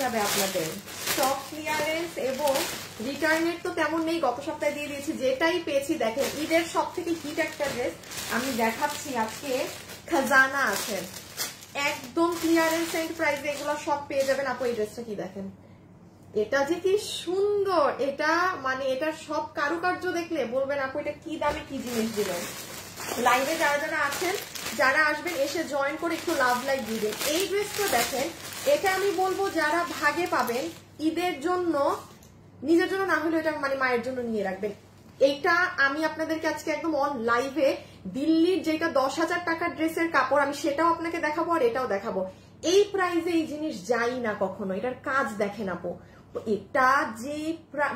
যাবে আপনাদের। Stock clearance এবং রিটার্নের তো তেমন নেই, গত সপ্তাহে দিয়ে দিয়েছি, যেটাই পেয়েছি দেখেন। ঈদের সব থেকে হিট একটা ড্রেস আমি দেখাচ্ছি আজকে, খাজানা আছে একদম ক্লিয়ারেন্স এন্ড প্রাইসে, এগুলো সব পেয়ে যাবেন। আপু এই ড্রেসটা কি দেখেন, এটা যে কি সুন্দর, এটা মানে এটার সব কারুকার্য দেখলে বলবেন আপু এটা কি দামে কি জিনিস দিলেন। লাইভে যারা যারা আছেন, যারা আসবেন এসে জয়েন করে একটু লাভ লাইক দিবেন। এই ড্রেসটা দেখেন, এটা আমি বলবো যারা ভাগে পাবেন ঈদের জন্য, নিজের জন্য না হলে এটা মানে মায়ের জন্য নিয়ে রাখবেন। এইটা আমি আপনাদেরকে আজকে একদম অন লাইভে দিল্লির যেটা 10,000 টাকার ড্রেসের কাপড়, আমি সেটাও আপনাকে দেখাবো আর এটাও দেখাবো। এই প্রাইসে এই জিনিস যাই না কখনো, এটার কাজ দেখেন আপু। এটা যে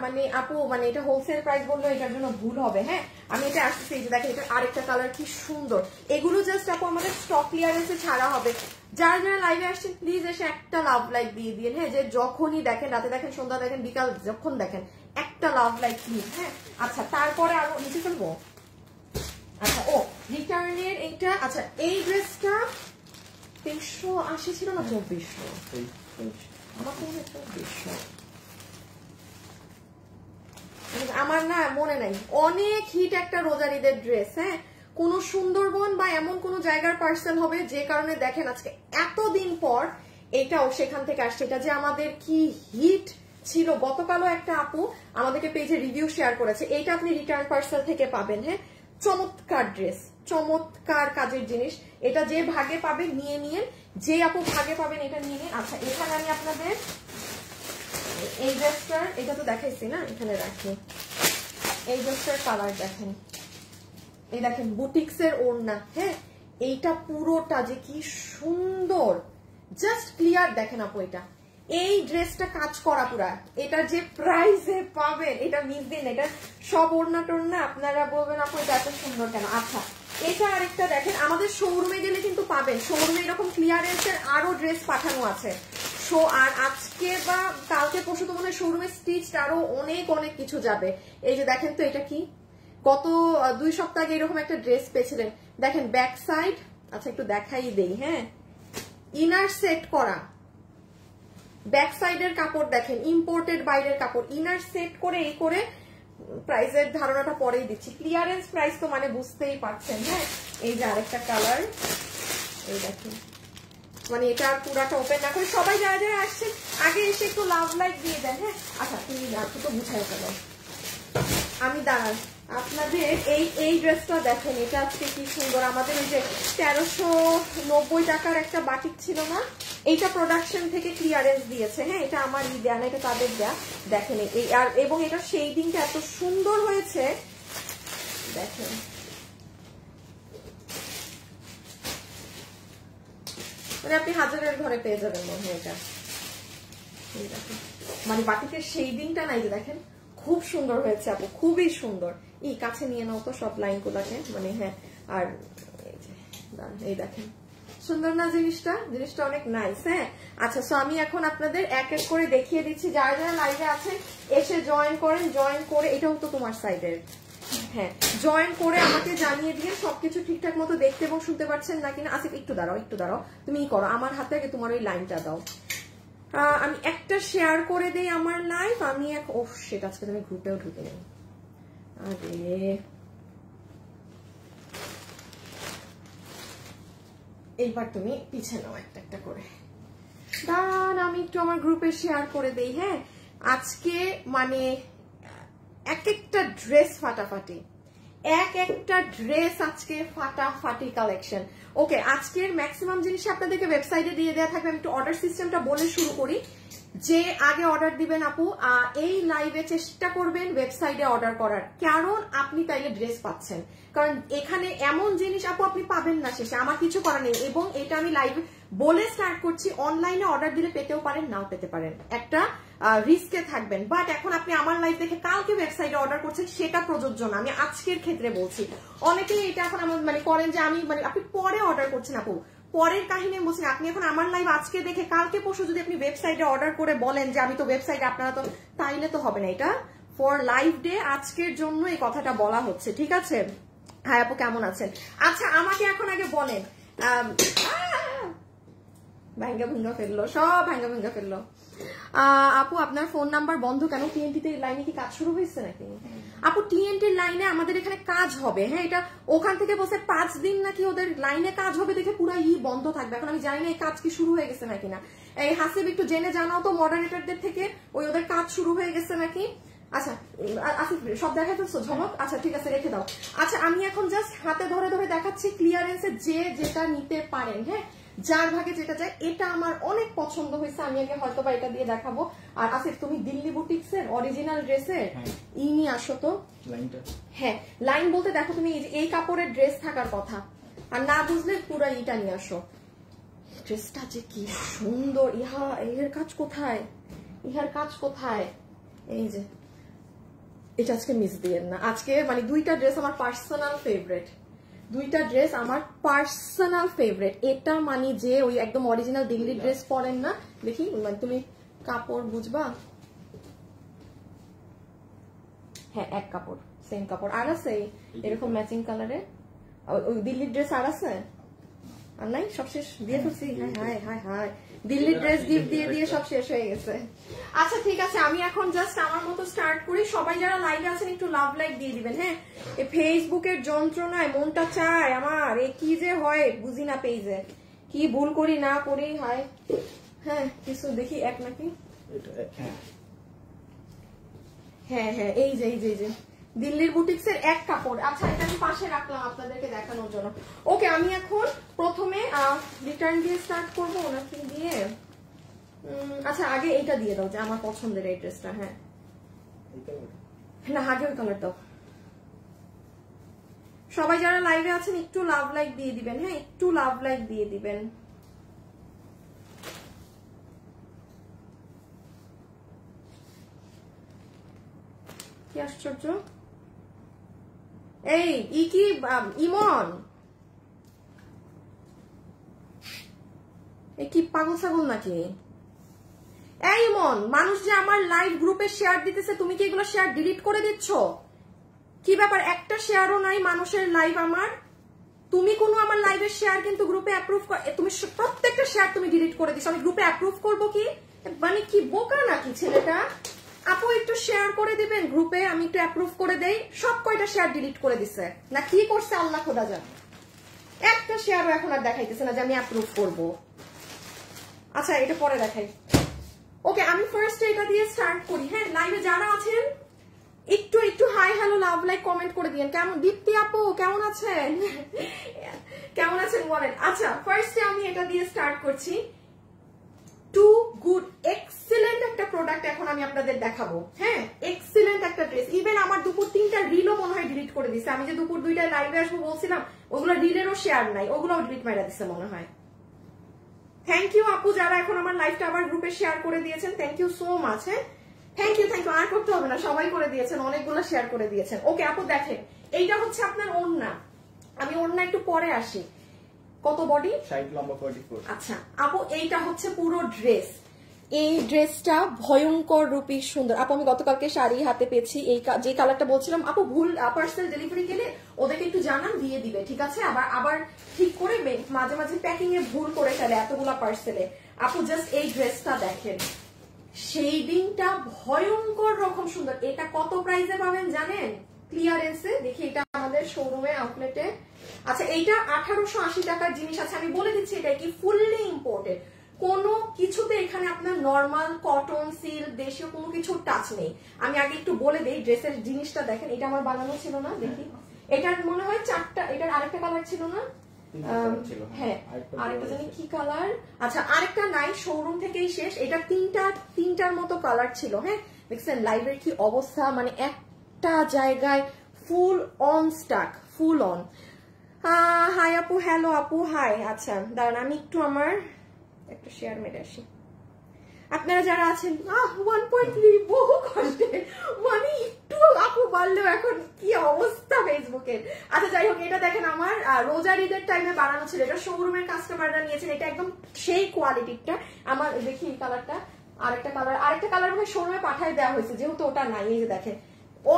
মানে আপু মানে এটা হোলসেল প্রাইস বললো এটার জন্য ভুল হবে। হ্যাঁ, আমি এটা আসতেছি, এই যে দেখেন এটা আরেকটা কালার কি সুন্দর। এগুলো জাস্ট আপু আমাদের স্টক ক্লিয়ারেন্সে ছাড়া হবে। যারা যারা লাইভে আসছেন প্লিজ এসে একটা লাভ লাইক দিয়ে দিন। হ্যাঁ, যে যখনই দেখেন, রাতে দেখেন, সন্ধ্যা দেখেন, বিকাল যখন দেখেন, একটা লাভ লাইক প্লিজ। হ্যাঁ, আচ্ছা তারপরে আরো নিচে ফেলবো। আচ্ছা ও রিটার্নের এইটা, আচ্ছা এই ড্রেসটা 2380 ছিল না 2400, আমার তো 2400, আমার না মনে নাই। অনেক হিট একটা রোজার ঈদের ড্রেস। হ্যাঁ, কোন সুন্দরবন বা এমন কোন জায়গার পার্সেল হবে, যে কারণে দেখেন আজকে এতদিন পর এটাও সেখান থেকে আসছে। এটা যে আমাদের কি হিট ছিল, গতকালও একটা আপু আমাদেরকে পেজে রিভিউ শেয়ার করেছে। এইটা আপনি রিটার্ন পার্সেল থেকে পাবেন। হ্যাঁ, চমৎকার ড্রেস, চমৎকার কাজের জিনিস। এটা যে ভাগে পাবে নিয়ে নিয়ে, যে আপু ভাগে পাবেন এটা নিয়ে নিন। আচ্ছা এখানে আমি আপনাদের এই ড্রেসটার, এটা তো দেখাইছি না, এখানে রাখি। এই ড্রেসটার কালার দেখেন, এই দেখেন বুটিক্সের ওড়না। হ্যাঁ, এইটা পুরোটা যে কি সুন্দর, জাস্ট ক্লিয়ার দেখেন আপু। এটা এই ড্রেসটা কাজ করা পুরা, এটা যে প্রাইসে পাবেন এটা মিস দিন। এটা সব ওড়না টোড়না আপনারা বলবেন আপু এটা এত সুন্দর কেন। আচ্ছা এটা আরেকটা দেখেন, আমাদের শোরুমে গেলে কিন্তু পাবেন, শোরুমে এরকম ক্লিয়ারেন্সের আরো ড্রেস পাঠানো আছে। আর আজকে বা কালকে পরশু তো মনে হয় শোরুমে স্টিচ আরো অনেক অনেক কিছু যাবে। এই যে দেখেন তো এটা কি, গত 2 সপ্তাহ আগে এরকম একটা ড্রেস পেয়েছিলেন। দেখেন ব্যাক সাইড, আচ্ছা একটু দেখাই দেই। হ্যাঁ, ইনার সেট করা, ব্যাক সাইডের কাপড় দেখেন, ইম্পোর্টেড বাইরের কাপড়, ইনার সেট করে এই করে। প্রাইসের ধারণাটা পরেই দিচ্ছি, ক্লিয়ারেন্স প্রাইস তো মানে বুঝতেই পারছেন। হ্যাঁ, এই যে আরেকটা কালার, এই দেখেন মানে এটা পুরাটা ওপেন না করে সবাই যারা যারা আসছেন আগে এসে একটু লাভ লাইক দিয়ে দেন। হ্যাঁ, আচ্ছা তুমি তো বুঝাই ফেলো, আমি দাঁড়ান। আপনাদের এই ড্রেসটা দেখেন, এটা আজকে কি সুন্দর। আমাদের ওই যে 1390 টাকার একটা বাটিক ছিল না, এইটা প্রোডাকশন থেকে ক্লিয়ারেন্স দিয়েছে। হ্যাঁ, এটা আমার দেয়া না, এটা তাদের দেয়া। দেখেন এই আর এবং এটা শেডিংটা এত সুন্দর হয়েছে দেখেন। মানে আপনি হাজারের ঘরে পেয়ে যাবেন মনে হয় এটা। মানে বাটিকের শেডিংটা নাই যে দেখেন, খুব সুন্দর হয়েছে আপু, খুবই সুন্দর। এই কাছে নিয়ে নাও তো সব লাইন গুলাকে, মানে হ্যাঁ। আর এই দেখেন সুন্দর না জিনিসটা, জিনিসটা অনেক নাইস। হ্যাঁ, আচ্ছা সো আমি এখন আপনাদের এক এক করে দেখিয়ে দিচ্ছি। যারা যারা লাইভে আছেন এসে জয়েন করেন, জয়েন করে এটাও তো তোমার সাইডের। হ্যাঁ, জয়েন করে আমাকে জানিয়ে দিয়ে সবকিছু ঠিকঠাক মতো দেখতে এবং শুনতে পারছেন নাকি না। আসিফ একটু দাঁড়াও, একটু দাঁড়াও, তুমি করো আমার হাতে আগে তোমার ওই লাইনটা দাও। আমি একটা শেয়ার করে দেই আমার লাইভ। আমি সেটা আজকে তুমি গ্রুপেও ঢুকে নেই। আরে এইবার তুমি পিছিয়ে নাও একটা একটা করে, দাঁড়ান আমি একটু আমার গ্রুপে শেয়ার করে দেই। হ্যাঁ, আজকে মানে এক একটা ড্রেস ফাটাফাটি, এক একটা ড্রেস আজকে ফাটাফাটি কালেকশন। ওকে, আজকের ম্যাক্সিমাম জিনিস আপনাদেরকে ওয়েবসাইটে দিয়ে দেওয়া থাকবে। আমি একটু অর্ডার সিস্টেমটা বলে শুরু করি। যে আগে অর্ডার দিবেন আপু, এই লাইভে চেষ্টা করবেন ওয়েবসাইটে অর্ডার করার, কারণ আপনি তাইলে ড্রেস পাচ্ছেন। কারণ এখানে এমন জিনিস আপু আপনি পাবেন না শেষে, আমার কিছু করার নেই। এবং এটা আমি লাইভ বলে স্টার্ট করছি, অনলাইনে অর্ডার দিলে পেতেও পারেন, নাও পেতে পারেন, একটা রিস্কে থাকবেন। বাট এখন আপনি আমার লাইভ দেখে কালকে ওয়েবসাইটে অর্ডার করছেন, সেটা প্রযোজ্য না। আমি আজকের ক্ষেত্রে বলছি, অনেকেই এটা এখন আমার মানে করেন যে আমি মানে আপনি পরে অর্ডার করছেন আপু, পরের কাহিনী বলছেন। আপনি এখন আমার লাইভ আজকে দেখে কালকে পরশু যদি আপনি ওয়েবসাইটে অর্ডার করে বলেন যে আমি তো ওয়েবসাইটে, আপনারা তো তাইলে তো হবে না। এটা ফর লাইভ ডে আজকের জন্য এই কথাটা বলা হচ্ছে, ঠিক আছে? হ্যাঁ আপু কেমন আছেন? আচ্ছা আমাকে এখন আগে বলেন ভাঙ্গা ভুঙ্গা ফেললো, সব ভাঙ্গা ভুঙ্গা ফেললো। আপু আপনার ফোন নাম্বার বন্ধ কেন? টিএনটি তে লাইনে কি কাজ শুরু হয়েছে নাকি? আপু টিএনটির লাইনে আমাদের এখানে কাজ হবে, হ্যাঁ এটা ওখান থেকে বসে 5 দিন নাকি ওদের লাইনে কাজ হবে দেখে পুরো বন্ধ থাকবে। এখন আমি জানি না এই কাজ কি শুরু হয়ে গেছে নাকি না। এই হাসিব একটু জেনে জানাও তো মডারেটরদের থেকে ওদের কাজ শুরু হয়ে গেছে নাকি। আচ্ছা আসিফ সব দেখাই ফেলছো ঝমক? আচ্ছা ঠিক আছে রেখে দাও। আচ্ছা আমি এখন জাস্ট হাতে ধরে ধরে দেখাচ্ছি ক্লিয়ারেন্সে যে যেটা নিতে পারেন, হ্যাঁ যার ভাগে যেটা যায়। এটা আমার অনেক পছন্দ হয়েছে, আমি আগে হয়তো বা এটা দিয়ে দেখাবো। আর আসিফ তুমি দিল্লি বুটিক্স এর অরিজিনাল ড্রেসের নিয়ে আসো তো লাইনটা। হ্যাঁ লাইন বলতে দেখো তুমি এই কাপড়ের ড্রেস থাকার কথা, আর না বুঝলে পুরো এটা নিয়ে আসো। ড্রেসটা যে কি সুন্দর। ইহার কাজ কোথায়, ইহার কাজ কোথায়? এই যে এটা আজকে মিস দিয়েন না। আজকে মানে দুইটা ড্রেস আমার পার্সোনাল ফেভারিট, দুইটা ড্রেস আমার পার্সোনাল ফেভারিট। এটা মানে যে ওই একদম অরিজিনাল দিল্লি ড্রেস পরেন না, দেখি মানে তুমি কাপড় বুঝবা। হ্যাঁ এক কাপড়, সেম কাপড়। আর আছে এরকম ম্যাচিং কালারে ওই দিল্লির ড্রেস আর আছে? আর নাই, সব শেষ দিয়ে ফেলছি। হায় হায় হায়, দিল্লির ড্রেস গিফট দিয়ে দিয়ে সব শেষ হয়ে গেছে। আচ্ছা ঠিক আছে আমি এখন জাস্ট আমার মতো স্টার্ট করি। সবাই যারা লাইভে আছেন একটু লাভ লাইক দিয়ে দিবেন, হ্যাঁ এই ফেসবুকের যন্ত্রণায় মনটা চায় আমার এ কি যে হয় বুঝি না, পেজে কি ভুল করি না করি। হায় হ্যাঁ কিছু দেখি এক নাকি, হ্যাঁ হ্যাঁ এই যে এই যে দিল্লির বুটিক্স এর এক কাপড়। আচ্ছা এটা আমি পাশে রাখলাম আপনাদেরকে দেখানোর জন্য। ওকে আমি এখন প্রথমে রিটার্ন দিয়ে স্টার্ট করবো নাকি দিয়ে, আচ্ছা আগে এইটা দিয়ে দাও যে আমার পছন্দের এই ড্রেসটা। হ্যাঁ না আগে ওই কালার দাও। সবাই যারা লাইভে আছেন একটু লাভ লাইক দিয়ে দিবেন, হ্যাঁ একটু লাভ লাইক দিয়ে দিবেন। কি আশ্চর্য, এই কি ইমন এই কি পাগল ছাগল নাকি? এই ইমন মানুষ যে আমার লাইভ গ্রুপে শেয়ার দিতেছে তুমি কি এগুলো শেয়ার ডিলিট করে দিচ্ছ? কি ব্যাপার, একটা শেয়ারও নাই মানুষের লাইভ আমার। তুমি কোনো আমার লাইভের শেয়ার কিন্তু গ্রুপে অ্যাপ্রুভ তুমি প্রত্যেকটা শেয়ার তুমি ডিলিট করে দিচ্ছ, আমি গ্রুপে অ্যাপ্রুভ করবো কি? মানে কি বোকা নাকি ছেলেটা? আপু একটু শেয়ার করে দিবেন গ্রুপে, আমি একটু অ্যাপ্রুভ করে দেই। সব কয়টা শেয়ার ডিলিট করে দিছে না কি করছে আল্লাহ খোদা জানে, একটা শেয়ারও এখন আর দেখাইতেছে না যে আমি অ্যাপ্রুভ করবো। আচ্ছা এটা পরে দেখাই। ওকে আমি ফার্স্ট এটা দিয়ে স্টার্ট করি। হ্যাঁ লাইভে যারা আছেন একটু একটু hi hello love like comment করে দিয়েন। কেমন দীপ্তি আপু কেমন আছেন, কেমন আছেন বলেন। আচ্ছা ফার্স্টে আমি এটা দিয়ে স্টার্ট করছি। টু গুড এক্সিলেন্ট একটা প্রোডাক্ট এখন আমি আপনাদের দেখাবো। হ্যাঁ এক্সিলেন্ট একটা ড্রেস। ইভেন আমার দুপুর 3টা রিলও মনে হয় ডিলিট করে দিছে। আমি যে দুপুর 2টায় লাইভে আসবো বলছিলাম ওগুলো রিলেরও শেয়ার নাই, ওগুলোও ডিলিট মাইরা দিছে মনে হয়। থ্যাংক ইউ আপু যারা এখন আমার লাইভটা আবার গ্রুপে শেয়ার করে দিয়েছেন, থ্যাংক ইউ সো মাচ। হ্যাঁ থ্যাংক ইউ আর করতে হবে না, সবাই করে দিয়েছেন, অনেকগুলো শেয়ার করে দিয়েছেন। ওকে আপু দেখেন এইটা হচ্ছে আপনার ওড়না, আমি ওড়না একটু পরে আসি। কত বডি? 60 লম্বা 44। আচ্ছা আপু এইটা হচ্ছে পুরো ড্রেস। এই ড্রেসটা ভয়ঙ্কর রূপী সুন্দর। আপু আমি গতকালকে শাড়ি হাতে পেয়েছি, এই যে কালারটা বলছিলাম। আপু ভুল পার্সেল ডেলিভারি গেলে ওদেরকে একটু জানান, দিয়ে দিবে ঠিক আছে। আবার ঠিক করে মাঝে মাঝে প্যাকিং এ ভুল করে ফেলে এতগুলা পার্সেলে। আপু জাস্ট এই ড্রেসটা দেখেন, শেডিংটা ভয়ঙ্কর রকম সুন্দর। এটা কত প্রাইসে পাবেন জানেন? ক্লিয়ারেন্সে দেখি, এটা আমাদের শোরুমে আউটলেটে। আচ্ছা এইটা 1880 টাকার জিনিস আছে। আমি বলে দিচ্ছি এটা কি ফুললি ইম্পোর্টেড, কোনো কিছুতে এখানে আপনার নর্মাল কটন সিল্ক দেশীয় কোনো কিছু টাচ নেই। আমি আগে একটু বলে দেই ড্রেসের জিনিসটা দেখেন। এটা আমার বানানো ছিল না, দেখি এটার মনে হয় 4টা, এটার আরেকটা কালার ছিল না? হ্যাঁ আরেকটা জানি কি কালার। আচ্ছা আরেকটা নাই, শোরুম থেকেই শেষ। এটা তিনটার মতো কালার ছিল। হ্যাঁ দেখছেন লাইভের কি অবস্থা, মানে একটা জায়গায় full on stuck, full on. Hi আপু, হ্যালো আপু, হাই। আচ্ছা দাঁড়ান আমি একটু আমার একটা শেয়ার মেরে আসি। আপনারা যারা আছেন 1.3 বহু কষ্টে, মানে একটু আপু বাড়লেও এখন কি অবস্থা ফেসবুকের। আচ্ছা যাই হোক এটা দেখেন আমার রোজার ঈদের টাইমে বানানো ছিল, এটা শোরুমের কাস্টমাররা নিয়েছেন। এটা একদম সেই কোয়ালিটিটা আমার। দেখি এই কালারটা, আরেকটা কালার মানে শোরুমে পাঠায় দেওয়া হয়েছে যেহেতু ওটা নাই। এই যে দেখেন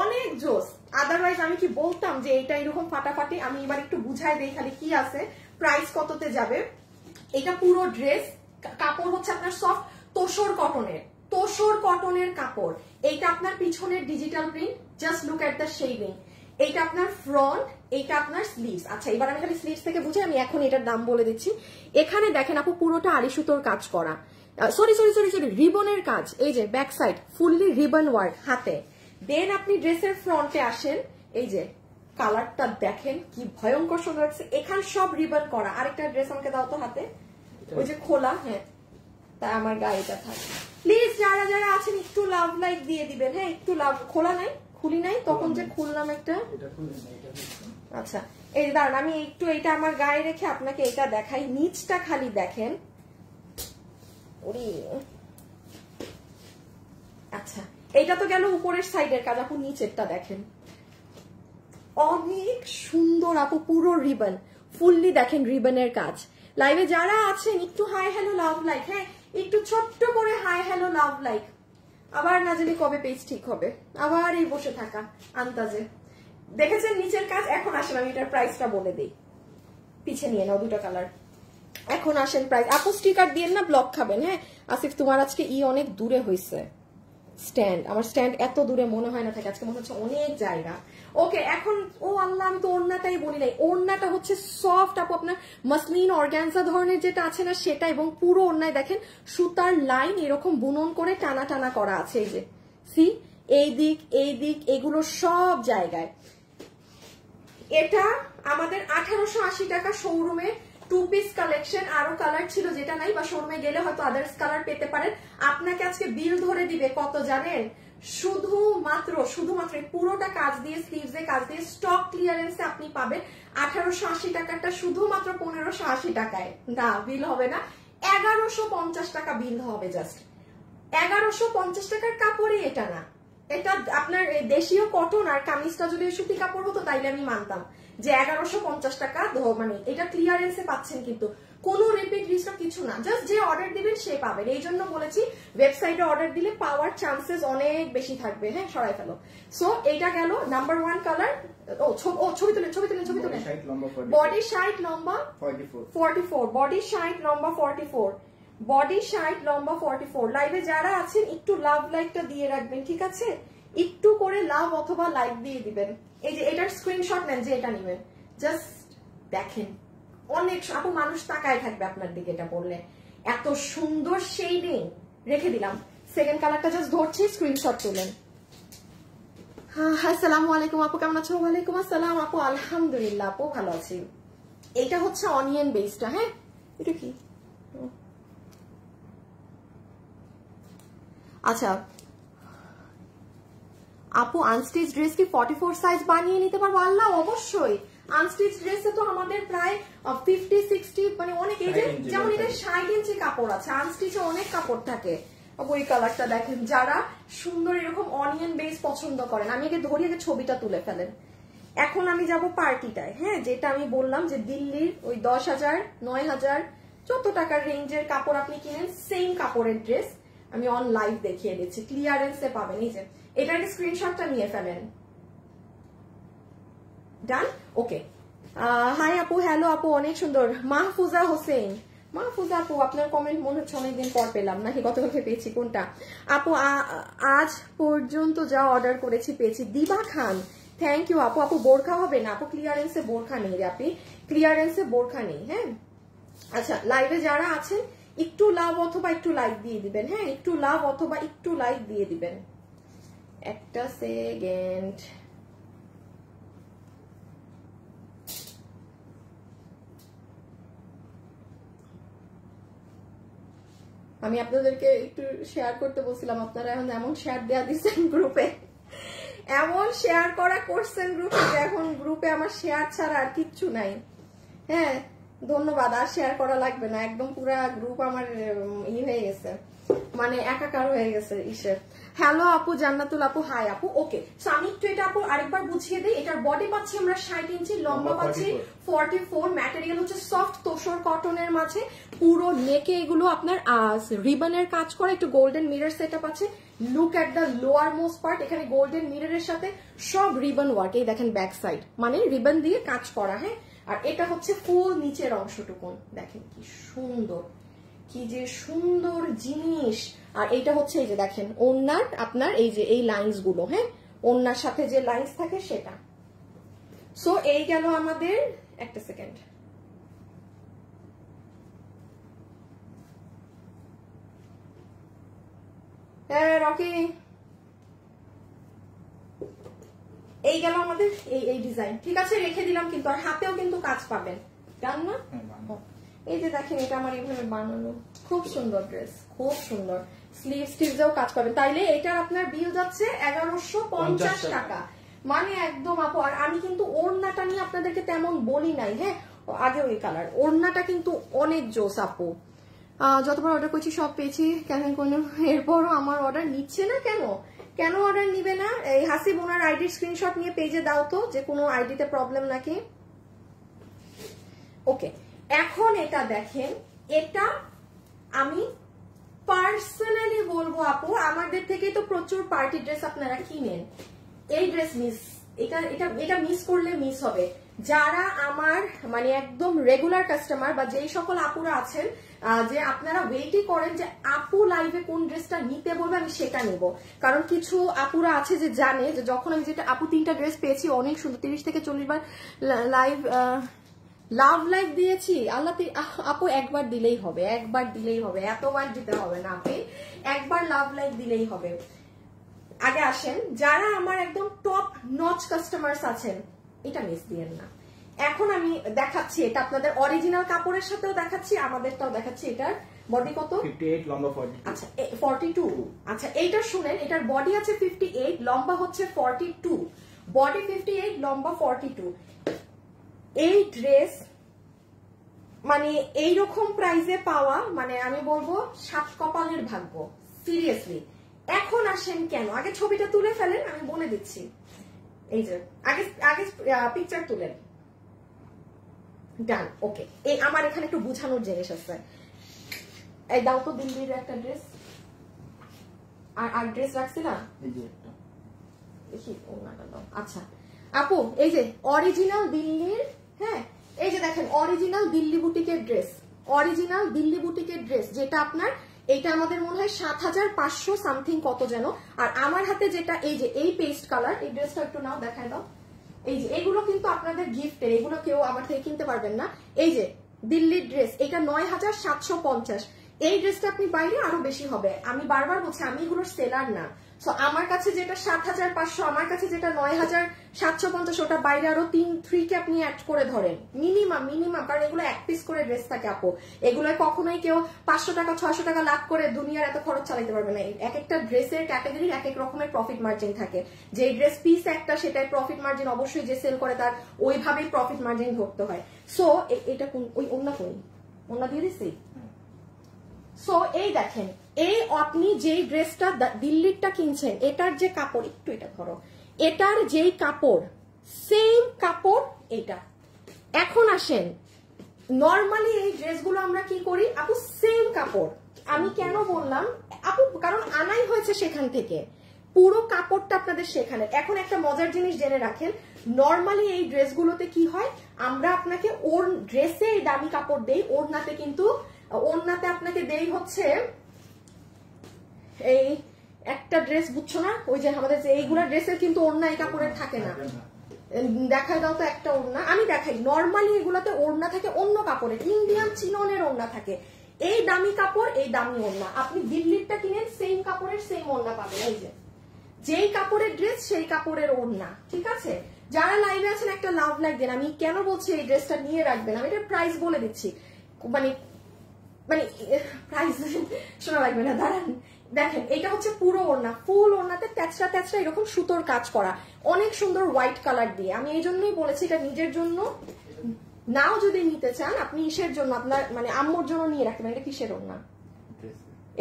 অনেক জোস। আদারওয়াইজ আমি কি বলতাম যে এটা এরকম ফাটাফাটি। আমি এবার একটু বুঝাই দেই খালি কি আছে, প্রাইস কততে যাবে। এটা পুরো ড্রেস কাপড় হচ্ছে আপনার সফট তোসর কটনের কাপড়। এইটা আপনার পিছনের digital print, just look at the shading. এইটা আপনার ফ্রন্ট, এইটা আপনার স্লিভস। আচ্ছা এবার আমি খালি স্লিভস থেকে বুঝে আমি এখন এটার দাম বলে দিচ্ছি। এখানে দেখেন আপু পুরোটা আড়ি সুতোর কাজ করা, সরি রিবনের কাজ। এই যে back side fully ribbon work হাতে। দেন আপনি ড্রেসের ফ্রন্টে আসেন, এই যে কালারটা দেখেন কি ভয়ঙ্কর সুন্দর লাগছে, এখানে সব রিবন করা। আরেকটা ড্রেস আমাকে দাও তো হাতে, ওই যে খোলা, হ্যাঁ তাই আমার গায়েটা থাকে। প্লিজ যারা যারা আছেন একটু লাভ লাইক দিয়ে দিবেন, হ্যাঁ একটু লাভ। খোলা নাই, খুলি নাই তখন যে খুললাম একটা। আচ্ছা এই দাঁড়ান আমি একটু এইটা আমার গায়ে রেখে আপনাকে এটা দেখাই, নিচটা খালি দেখেন। আচ্ছা এইটা তো গেল উপরের সাইডের কাজ, আপু নিচেরটা দেখেন অনেক সুন্দর আপু, পুরো রিবন ফুললি দেখেন রিবনের কাজ। লাইভে যারা আছেন একটু হাই হ্যালো লাভ লাইক, হ্যাঁ একটু ছোট্ট করে হাই হ্যালো লাভ লাইক। আবার না জানি কবে পেজ ঠিক হবে, আবার এই বসে থাকা আন্দাজে। দেখেছেন নিচের কাজ। এখন আসেন আমি এটার প্রাইসটা বলে দিই, পিছে নিয়ে নাও দুটো কালার। এখন আসেন প্রাইস। আপু স্টিকার দিয়ে না ব্লক খাবেন, হ্যাঁ আসিফ তোমার আজকে অনেক দূরে হয়েছে স্ট্যান্ড, আমার স্ট্যান্ড এত দূরে মনে হয় না থাকে, আজকে মনে হচ্ছে অনেক জায়গা। ওকে এখন ও আল্লাহ আমি তো ওড়নাটাই বলি নাই, ওড়নাটা হচ্ছে সফট আপু আপনার মাসলিন অর্গানজা ধরনের যেটা আছে না সেটা, এবং পুরো ওড়নায় দেখেন সুতার লাইন এরকম বুনন করে টানা টানা করা আছে। এই যে সি এই দিক এগুলো সব জায়গায়। এটা আমাদের 1880 টাকা শোরুমে 2 পিস কালেকশন, আরো কালার ছিল যেটা নাই, বা শোরুমে গেলে হয়তো আদার্স কালার পেতে পারেন। আপনাকে আজকে বিল ধরে দিবে কত জানেন, শুধুমাত্র পুরোটা কাজ দিয়ে স্লিভসে কাজ দিয়ে স্টক ক্লিয়ারেন্সে আপনি পাবেন 1880 টাকাটা শুধুমাত্র 1580 টাকায়। না বিল হবে না, 1150 টাকা বিল হবে। জাস্ট 1150 টাকার কাপড়ে এটা না, এটা আপনার দেশীয় কটন, আর কামিজটা যদি সুতি কাপড় হতো তাইলে আমি মানতাম যে 1150 টাকা, মানে এটা ক্লিয়ারেন্সে পাচ্ছেন, কিন্তু কোনো রিপিট রিস্টক কিছু না, জাস্ট যে অর্ডার দিবেন সে পাবেন। এই জন্য বলেছি ওয়েবসাইটে অর্ডার দিলে পাওয়ার চান্সেস অনেক বেশি থাকবে। হ্যাঁ সরাই ফেলো। সো এটা গেল নাম্বার 1 কালার। ছবি তুলে বডি সাইড লম্বা 44, বডি সাইড লম্বা 44, বডি সাইড লম্বা 44। লাইভে যারা আছেন একটু লাভ লাইকটা দিয়ে রাখবেন, ঠিক আছে? একটু করে লাভ অথবা লাইক দিয়ে দিবেন। এই যে এটার স্ক্রিনশট নেন যে এটা নেবেন, জাস্ট দেখেন অনেক আপু মানুষ তাকায় থাকবে আপনার দিকে এটা পড়লে, এত সুন্দর শেডিং। রেখে দিলাম সেকেন্ড কালারটা, জাস্ট ধরছি স্ক্রিনশট তুলেন। হ্যাঁ আসসালামু আলাইকুম আপু, কেমন আছো? ওয়ালাইকুম আসসালাম আপু, আলহামদুলিল্লাহ আপু ভালো আছি। এইটা হচ্ছে অনিয়ন বেসটা। হ্যাঁ এটা কি, আচ্ছা আপু আনস্টিচ ড্রেস কি 44 সাইজ বানিয়ে নিতে পারবো? আল্লাহ অবশ্যই। আনস্টিচ ড্রেসে তো আমাদের প্রায় 50-60 মানে অনেক, এই যে যেমন এটা 60 ইঞ্চি কাপড় আছে, আনস্টিচে অনেক কাপড় থাকে। ওই কালারটা দেখেন, যারা সুন্দর এরকম অনিয়ন বেস পছন্দ করেন, আমি আগে ধরি, আগে ছবিটা তুলে ফেলেন। এখন আমি যাব পার্টিটায়, হ্যাঁ যেটা আমি বললাম যে দিল্লির ওই 10,000 9,000 যত টাকার রেঞ্জের কাপড় আপনি কিনেন, সেম কাপড়ের ড্রেস আমি অন লাইভ দেখিয়ে দিচ্ছি, ক্লিয়ারেন্সে পাবেন। এই যে এটার স্ক্রিনশটটা নিয়ে ফেলেন। ডান, ওকে। হাই আপু, হ্যালো আপু, অনেক সুন্দর। মাহফুজা হোসেন, মাহফুজা আপু আপনার কমেন্ট মনে হচ্ছে অনেকদিন পর পেলাম, নাকি গতকালকে পেয়েছি কোনটা? আপু আজ পর্যন্ত যা অর্ডার করেছি পেয়েছি। দিবা খান, থ্যাংক ইউ আপু। আপু বোরখা হবে না আপু, ক্লিয়ারেন্সে বোরখা নেই রে আপনি, ক্লিয়ারেন্সে বোরখা নেই। হ্যাঁ আচ্ছা লাইভে যারা আছেন একটু লাভ অথবা একটু লাইক দিয়ে দিবেন, হ্যাঁ একটু লাভ অথবা একটু লাইক দিয়ে দিবেন। একটা সেকেন্ড, আমি আপনাদেরকে একটু শেয়ার করতে বলছিলাম, আপনারা এখন এমন শেয়ার দেয়া দিচ্ছেন গ্রুপে, এমন শেয়ার করা করছেন গ্রুপে যে এখন গ্রুপে আমার শেয়ার ছাড়া আর কিচ্ছু নাই। হ্যাঁ ধন্যবাদ, আর শেয়ার করা লাগবে না, একদম পুরা গ্রুপ আমার হয়ে গেছে, মানে একাকার হয়ে গেছে ইসে। হ্যালো আপু, জান্নাতুল আপু, হাই আপু। ওকে, সো আমি একটু এটা আপু আরেকবার বুঝিয়ে দিই। এটার বডি পাচ্ছি আমরা 60 ইঞ্চি, লম্বা পাচ্ছি 44, ম্যাটেরিয়াল হচ্ছে সফট তোসর কটনের মাঝে, পুরো নেকে এগুলো আপনার রিবনের কাজ করা, একটু গোল্ডেন মিরর সেটআপ আছে। Look at the lower most part, এখানে গোল্ডেন মিররের সাথে সব রিবন ওয়ার্ক, এই দেখেন ব্যাক সাইড মানে রিবন দিয়ে কাজ করা। হ্যাঁ আর এটা হচ্ছে ফুল নিচের অংশটুকুন, দেখেন কি সুন্দর, কি যে সুন্দর জিনিস। আর এইটা হচ্ছে এই যে দেখেন ওড়নার আপনার এই যে এই লাইনস গুলো, হ্যাঁ ওড়নার সাথে যে লাইনস থাকে সেটা। সো এই গেল আমাদের, একটা সেকেন্ড, হ্যাঁ রকি, এই গেল আমাদের এই ডিজাইন। ঠিক আছে রেখে দিলাম, কিন্তু আর হাতেও কিন্তু কাজ পাবেন, জান না? এই যে দেখেন এটা আমার এইভাবে বানানো, খুব সুন্দর ড্রেস, খুব সুন্দর। স্লিভসেও কাজ পাবেন। তাইলে এটার আপনার বিল যাচ্ছে 1150 টাকা, মানে একদম আপু। আর আমি কিন্তু ওড়নাটা নিয়ে আপনাদেরকে তেমন বলি নাই, হ্যাঁ আগে ওই কালার ওড়নাটা কিন্তু অনেক জোস আপু। যতবার অর্ডার করছি সব পেয়েছি, কেন কোনো এরপরও আমার অর্ডার নিচ্ছে না কেন? কেন অর্ডার নিবে না? এই হাসিব ওনার আইডির স্ক্রিনশট নিয়ে পেজে দাও তো, যে কোনো আইডিতে প্রবলেম নাকি। ওকে, এখন এটা দেখেন, এটা আমি পার্সোনালি বলবো আপু, আমাদের থেকে তো প্রচুর পার্টি ড্রেস আপনারা কিনেন, এই ড্রেস মিস, এটা মিস করলে মিস হবে। যারা আমার মানে একদম রেগুলার কাস্টমার বা যেই সকল আপুরা আছেন যে আপনারা ওয়েটই করেন যে আপু লাইভে কোন ড্রেসটা নিতে বলবে আমি সেটা নিব, কারণ কিছু আপুরা আছে যে জানে যে যখন আমি যেটা আপু 3টা ড্রেস পেয়েছি অনেক সুন্দর, 30 থেকে 40 বার লাইভ লাভ লাইভ দিয়েছি, আল্লাহ আপু একবার দিলেই হবে, একবার দিলেই হবে, এতবার দিতে হবে না আপনি, একবার লাভ লাইভ দিলেই হবে। আগে আসেন যারা আমার একদম টপ নচ কাস্টমার্স আছেন, এটা মিস দিয়েন না। এখন আমি দেখাচ্ছি এটা আপনাদের অরিজিনাল কাপড়ের সাথেও দেখাচ্ছি, আমাদেরটাও দেখাচ্ছি। এটার বডি কত? 58, লম্বা 42। আচ্ছা 42। আচ্ছা এইটা শুনেন, এটার বডি আছে 58, লম্বা হচ্ছে 42, বডি 58, লম্বা 42। এই ড্রেস মানে এইরকম প্রাইসে পাওয়া মানে আমি বলবো সাত কপালের ভাগ্য, সিরিয়াসলি। এখন আসেন কেন, আগে ছবিটা তুলে ফেলেন, আমি বলে দিচ্ছি। এই যে আগে আগে পিকচার তুলেন, ডান, ওকে। এই আমার এখানে একটু বুঝানোর জিনিস আছে, এই দাও তো দিল্লির একটা ড্রেস, আর ড্রেস রাখছি না, এই যে একটা দেখি ওনাটা দাও। আচ্ছা আপু এই যে অরিজিনাল দিল্লির, হ্যাঁ এই যে দেখেন অরিজিনাল দিল্লি বুটিকের ড্রেস, অরিজিনাল দিল্লি বুটিকের ড্রেস, যেটা আপনার এইটা আমাদের মনে হয় 7500 সামথিং কত যেন। আর আমার হাতে যেটা এই যে এই পেস্ট কালার, এই ড্রেসটা একটু নাও দেখায় দাও। এই যে এগুলো কিন্তু আপনাদের গিফটের, এগুলো কেউ আমার থেকে কিনতে পারবেন না। এই যে দিল্লির ড্রেস, এটা 9750। এই ড্রেসটা আপনি বাইরে আরো বেশি হবে, আমি বারবার বলছি আমি এগুলোর সেলার না। সো আমার কাছে যেটা 7500, আমার কাছে যেটা 9750, ওটা বাইরে আরো 3 কে আপনি অ্যাড করে ধরেন মিনিমাম, কারণ এগুলো এক পিস করে ড্রেস থাকে আপু, এগুলো কখনোই কেউ 500 টাকা 600 টাকা লাভ করে দুনিয়ার এত খরচ চালাতে পারবে না। এক একটা ড্রেসের ক্যাটাগরির এক এক রকমের প্রফিট মার্জিন থাকে, যে ড্রেস পিস একটা সেটাই প্রফিট মার্জিন অবশ্যই যে সেল করে তার ওইভাবেই প্রফিট মার্জিন ধরতে হয়। সো এটা কোন ওই অন্য দিয়ে দিচ্ছি। সো এই দেখেন, এই আপনি যেই ড্রেসটা দিল্লিরটা কিনছেন, এটার যে কাপড়, একটু এটা ধরো, এটার যেই কাপড় সেম কাপড় এটা। এখন আসেন নরমালি এই ড্রেসগুলো আমরা কি করি আপু, সেম কাপড়। আমি কেন বললাম আপু, কারণ আনাই হয়েছে সেখান থেকে, পুরো কাপড়টা আপনাদের সেখানে। এখন একটা মজার জিনিস জেনে রাখেন, নরমালি এই ড্রেসগুলোতে কি হয়, আমরা আপনাকে ওর ড্রেসে দামি কাপড় দেই, ওড়নাতে কিন্তু ওড়নাতে আপনাকে দেই হচ্ছে এই একটা ড্রেস, বুঝছো না, ওই যে আমাদের যে এইগুলা ড্রেসের কিন্তু ওড়না এই কাপড়ের থাকে না। দেখাই দাও তো একটা ওড়না, আমি দেখাই। নরমালি এগুলাতে ওড়না থাকে অন্য কাপড়ের, ইন্ডিয়ান চিননের ওড়না থাকে। এই দামি কাপড়, এই দামি ওড়না। আপনি দিল্লিরটা কিনেন, সেম কাপড়ের সেম ওড়না পাবেন, এই যে যেই কাপড়ের ড্রেস সেই কাপড়ের ওড়না, ঠিক আছে। যারা লাইভে আছেন একটা লাভ লাইক দেন। আমি কেন বলছি এই ড্রেসটা নিয়ে রাখবেন, আমি এটার প্রাইস বলে দিচ্ছি, মানে প্রাইস শোনা লাগবে না, দাঁড়ান। দেখেন এটা হচ্ছে পুরো ওড়না, ফুল ওড়নাতে তেচরা তেচরা এরকম সুতোর কাজ করা, অনেক সুন্দর হোয়াইট কালার দিয়ে। আমি এই জন্যই বলেছি এটা নিজের জন্য নাও যদি নিতে চান আপনি, ইসের জন্য আপনার মানে আম্মুর জন্য নিয়ে রাখবেন। এটা কিসের ওড়না,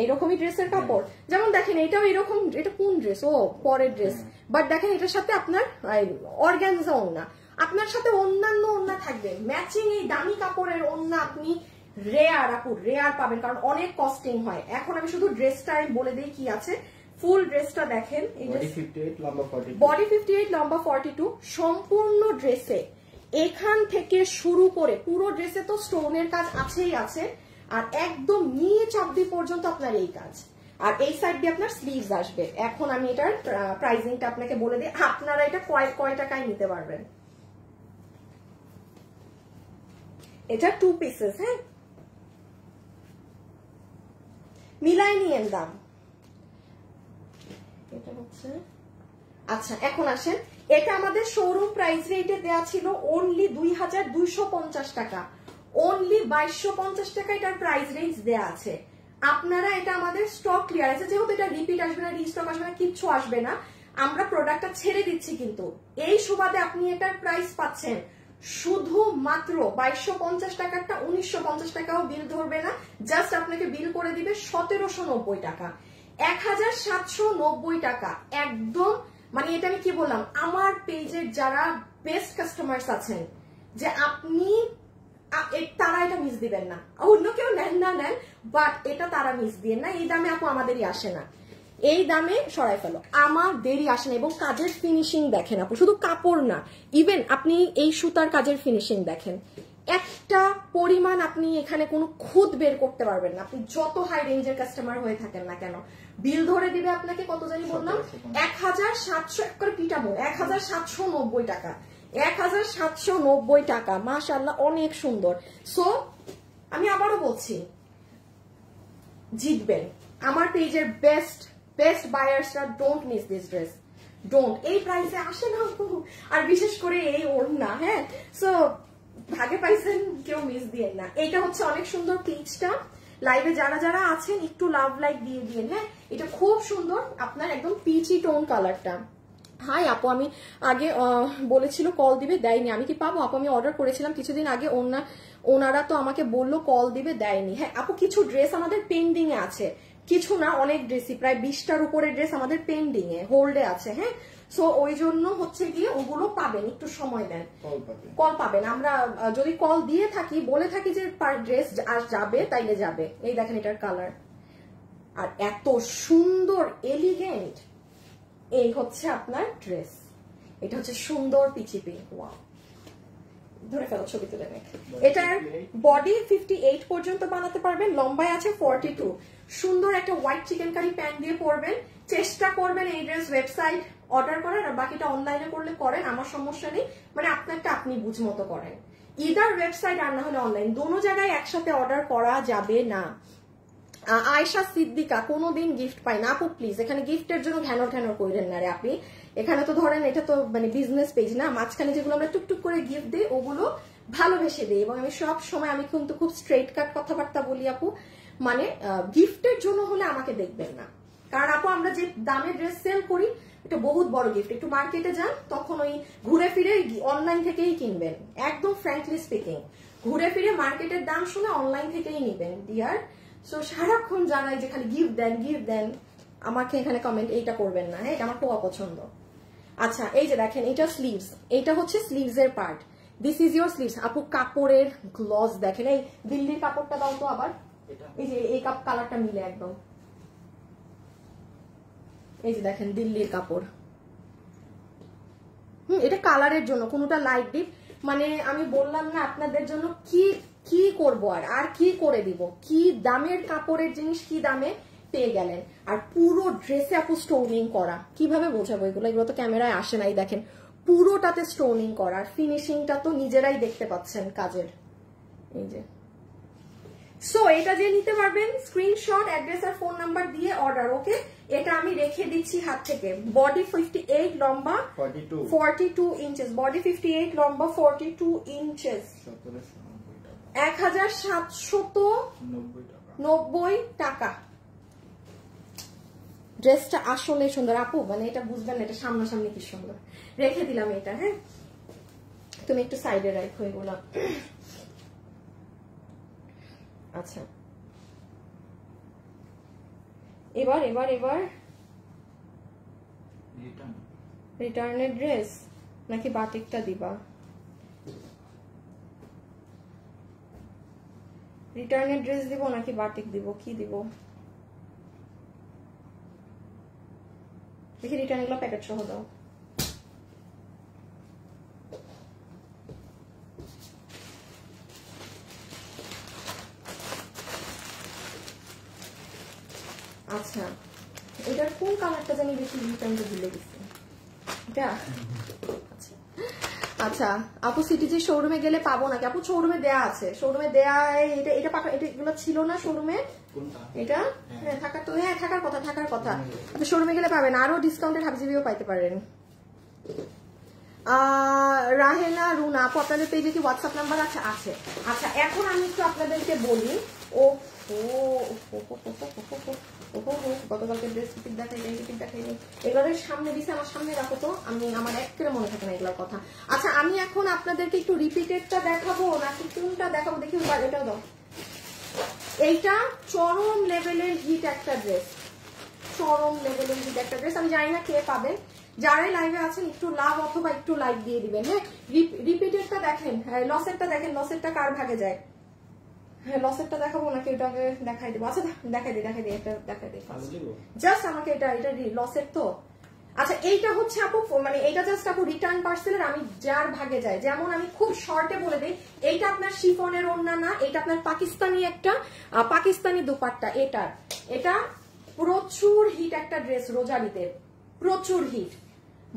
এইরকমই ড্রেসের কাপড়। যেমন দেখেন এটাও এরকম, এটা কোন ড্রেস, ও পরের ড্রেস, বাট দেখেন এটার সাথে আপনার অর্গানজা ওড়না, আপনার সাথে অন্যান্য ওড়না থাকবে ম্যাচিং। এই দামি কাপড়ের ওড়না আপনি রেয়ার আপু, রেয়ার পাবেন, কারণ অনেক কস্টিং হয়। এখন আমি শুধু ড্রেসটা বলে দিই কি আছে। ফুল ড্রেসটা দেখেন, বডি 58, লম্বা 42, বডি 58, লম্বা 42, সম্পূর্ণ ড্রেসে এখান থেকে শুরু করে পুরো ড্রেসে তো স্টোনের কাজ আছেই আছে, আর একদম নিচ অব্দি পর্যন্ত আপনার এই কাজ, আর এই সাইড দিয়ে আপনার স্লিভস আসবে। এখন আমি এটার প্রাইসিংটা আপনাকে বলে দিই, আপনারা এটা কয় টাকায় নিতে পারবেন। এটা 2 পিসেস, হ্যাঁ, মিলাই নিয়েন দাম। এটা হচ্ছে, আচ্ছা এখন আসেন, এটা আমাদের শোরুম প্রাইস রেটে দেওয়া ছিল অনলি 2250 টাকা, অনলি 2250 টাকা এটার প্রাইস রেঞ্জ দেওয়া আছে। আপনারা এটা আমাদের স্টক ক্লিয়ার আছে, যেহেতু এটা রিপিট আসবে না, রিস্টক আসবে না, কিচ্ছু আসবে না, আমরা প্রোডাক্টটা ছেড়ে দিচ্ছি, কিন্তু এই সুবাদে আপনি এটার প্রাইস পাচ্ছেন শুধুমাত্র 2250 টাকাটা 1950 টাকাও বিল ধরবে না, জাস্ট আপনাকে বিল করে দিবে 1790 টাকা, 1790 টাকা একদম। মানে এটা আমি কি বললাম, আমার পেজের যারা বেস্ট কাস্টমার্স আছেন, যে আপনি তারা এটা মিস দিবেন না, অন্য কেউ নেন না নেন, বাট এটা তারা মিস দিবেন না। এই দামে আপু আমাদেরই আসে না, এই দামে সরাই ফেলো, আমার দেরি আসে না। এবং কাজের ফিনিশিং দেখেন আপু, শুধু কাপড় না, ইভেন আপনি এই সুতার কাজের ফিনিশিং দেখেন, একটা পরিমাণ আপনি এখানে কোনো খুঁত বের করতে পারবেন না, আপনি যত হাই রেঞ্জের কাস্টমার হয়ে থাকেন না কেন। বিল ধরে দিবে আপনাকে কত জানি বললাম, 1700 করে পিটাবো, 1790 টাকা, 1790 টাকা, মাশাআল্লাহ অনেক সুন্দর। সো আমি আবারও বলছি, জিতবেন আমার পেজের বেস্ট বায়ার্সরা, don't miss this dress, don't. এই প্রাইসে আসে না, আর বিশেষ করে এই ওড়না, হ্যাঁ, সো ভাগে পাইছেন, কেউ মিস দিয়েন না। এটা হচ্ছে অনেক সুন্দর পিচটা, লাইভে যারা যারা আছেন একটু লাভ লাইক দিয়ে দিন, হ্যাঁ, এটা খুব সুন্দর, আপনার একদম পিচি টোন কালারটা। হাই আপু, আমি আগে বলেছিল কল দিবে, দেয়নি, আমি কি পাবো আপু? আমি অর্ডার করেছিলাম কিছুদিন আগে, ওনারা তো আমাকে বললো কল দিবে, দেয়নি। হ্যাঁ আপু, কিছু ড্রেস আমাদের পেন্ডিং এ আছে, কিছু না অনেক ড্রেসই, প্রায় 20টার উপরে ড্রেস আমাদের পেন্ডিং এ হোল্ডে আছে, হ্যাঁ, সো ওই জন্য হচ্ছে গিয়ে ওগুলো পাবেন, একটু সময় দেন, কল পাবেন। আমরা যদি কল দিয়ে থাকি, বলে থাকি যে পার ড্রেস যাবে, তাইলে যাবে। এই দেখেন এটার কালার, আর এত সুন্দর এলিগেন্ট, এই হচ্ছে আপনার ড্রেস, এটা হচ্ছে সুন্দর পিচিপি, ওয়াও, ধরে ফেলো, ছবি তুলে নেই। এটার বডি 58 পর্যন্ত বানাতে পারবেন, লম্বায় আছে 42, সুন্দর একটা হোয়াইট চিকেন কারি প্যান্ট দিয়ে পরবেন। চেষ্টা করবেন এই ড্রেস ওয়েবসাইট অর্ডার করেন, আর বাকিটা অনলাইনে করলে করেন, আমার সমস্যা নেই, মানে আপনারটা আপনি বুঝ মতো করেন, ইদার ওয়েবসাইট আর না হলে অনলাইন, দোনো জায়গায় একসাথে অর্ডার করা যাবে না। আয়েশা সিদ্দিকা, কোনোদিন গিফট পাই না আপু, প্লিজ এখানে গিফটের জন্য ঘ্যানর করেন না রে আপনি, এখানে তো ধরেন এটা তো মানে বিজনেস পেজ না, মাঝখানে যেগুলো আমরা টুকটুক করে গিফট দিই ওগুলো ভালোবেসে দিই, এবং আমি সব সময় আমি কিন্তু খুব স্ট্রেট কাট কথাবার্তা বলি আপু, মানে গিফটের জন্য হলে আমাকে দেখবেন না, কারণ আপু আমরা যে দামে ড্রেস সেল করি এটা বহুত বড় গিফট, একটু মার্কেটে যান তখন ওই ঘুরে ফিরে অনলাইন থেকেই কিনবেন, একদম ফ্র্যাঙ্কলি স্পিকিং, ঘুরে ফিরে মার্কেটের দাম শুনে অনলাইন থেকেই নিবেন ডিয়ার। সো সারাক্ষণ জানাই যে খালি গিফট দেন, আমাকে এখানে কমেন্ট এইটা করবেন না, হ্যাঁ, এটা আমার খুব অপছন্দ। আচ্ছা এই যে দেখেন, এটা স্লিভস, এইটা হচ্ছে স্লিভস এর part, this is your sleeves. আপু কাপড়ের গ্লস দেখেন, এই দিল্লির কাপড়টা দাও তো আবার, এই যে এই কালারটা মিলে একদম, এই যে দেখেন দিল্লির কাপড়, এটা কালারের জন্য, কোনোটা লাইট ডিপ, মানে আমি বললাম না আপনাদের জন্য কি করবো, আর কি করে দিব, কি দামের কাপড়ের জিনিস কি দামে পেয়ে গেলেন, আর পুরো ড্রেসে আপু স্টোনিং করা, কিভাবে বোঝাবো এগুলো, এগুলো তো ক্যামেরায় আসে নাই, দেখেন পুরোটাতে স্টোনিং করা, ফিনিশিংটা তো নিজেরাই দেখতে পাচ্ছেন কাজের, এই যে। সো এটা যে নিতে পারবেন, স্ক্রিনশট, অ্যাড্রেস আর ফোন নাম্বার দিয়ে অর্ডার, ওকে। এটা আমি রেখে দিচ্ছি হাত থেকে, বডি 58 লম্বা 42 ইঞ্চেস, বডি 58 লম্বা 42 ইঞ্চেস, 1790 টাকা। ড্রেসটা আসলে সুন্দর আপু, মানে এটা বুঝবেন না, এটা সামনাসামনি কি সুন্দর, রেখে দিলাম এটা, হ্যাঁ, তুমি একটু সাইডে রাখো এগুলো। আচ্ছা এবার রিটার্নের ড্রেস নাকি বাটিকটা দিবা? রিটার্নের ড্রেস দিব নাকি বাটিক দিব, কি দিব দেখি, রিটার্ন গুলো প্যাকেট সহ দাও। আচ্ছা এটার কোন কালারটা জানি বেশি রিটার্নটা ভুলে গেছি এটা। আচ্ছা আচ্ছা আপু সিটিজি শোরুমে গেলে পাবো নাকি? আপু শোরুমে দেয়া আছে, শোরুমে দেয়া। এটা এটা পাকা, এটা এগুলো ছিল না শোরুমে এটা? হ্যাঁ থাকার তো, হ্যাঁ থাকার কথা, থাকার কথা। আপনি শোরুমে গেলে পাবেন, আরো ডিসকাউন্টেড হাফজিবিও পাইতে পারেন। রাহেলা রুনা আপু আপনাদের পেজে কি হোয়াটসঅ্যাপ নাম্বার আছে? আছে। আচ্ছা এখন আমি একটু আপনাদেরকে বলি। ও গতকালকে ড্রেস টিকিট দেখাই এগুলোর সামনে দিছে, আমার সামনে রাখো তো, আমি আমার একেবারে মনে থাকে না এগুলোর কথা। আচ্ছা আমি এখন আপনাদেরকে একটু রিপিটেডটা দেখাবো নাকি কোনটা দেখাবো দেখি। এটাও দাও। এইটা চরম লেভেলের হিট একটা ড্রেস, চরম লেভেলের হিট একটা ড্রেস। আমি জানি না কে পাবে, যারাই লাইভে আছেন একটু লাভ অথবা একটু লাইক দিয়ে দিবেন। হ্যাঁ রিপিটেডটা দেখেন, লসেরটা দেখেন, লসেরটা কার ভাগে যায়। হ্যাঁ লসেরটা দেখাবো নাকি ওটাকে দেখাই দেবো? আচ্ছা দেখাই দিই এটা দেখাই দিই জাস্ট আমাকে। এটা লসের তো। আচ্ছা এইটা হচ্ছে আপু, মানে এইটা জাস্ট আপু রিটার্ন পার্সেলের আমি যার ভাগে যায়। যেমন আমি খুব শর্টে বলে দিই, এইটা আপনার শিফনের ওড়না না, এটা আপনার পাকিস্তানি একটা পাকিস্তানি দুপাট্টা। এটা প্রচুর হিট একটা ড্রেস, রোজারিদের প্রচুর হিট।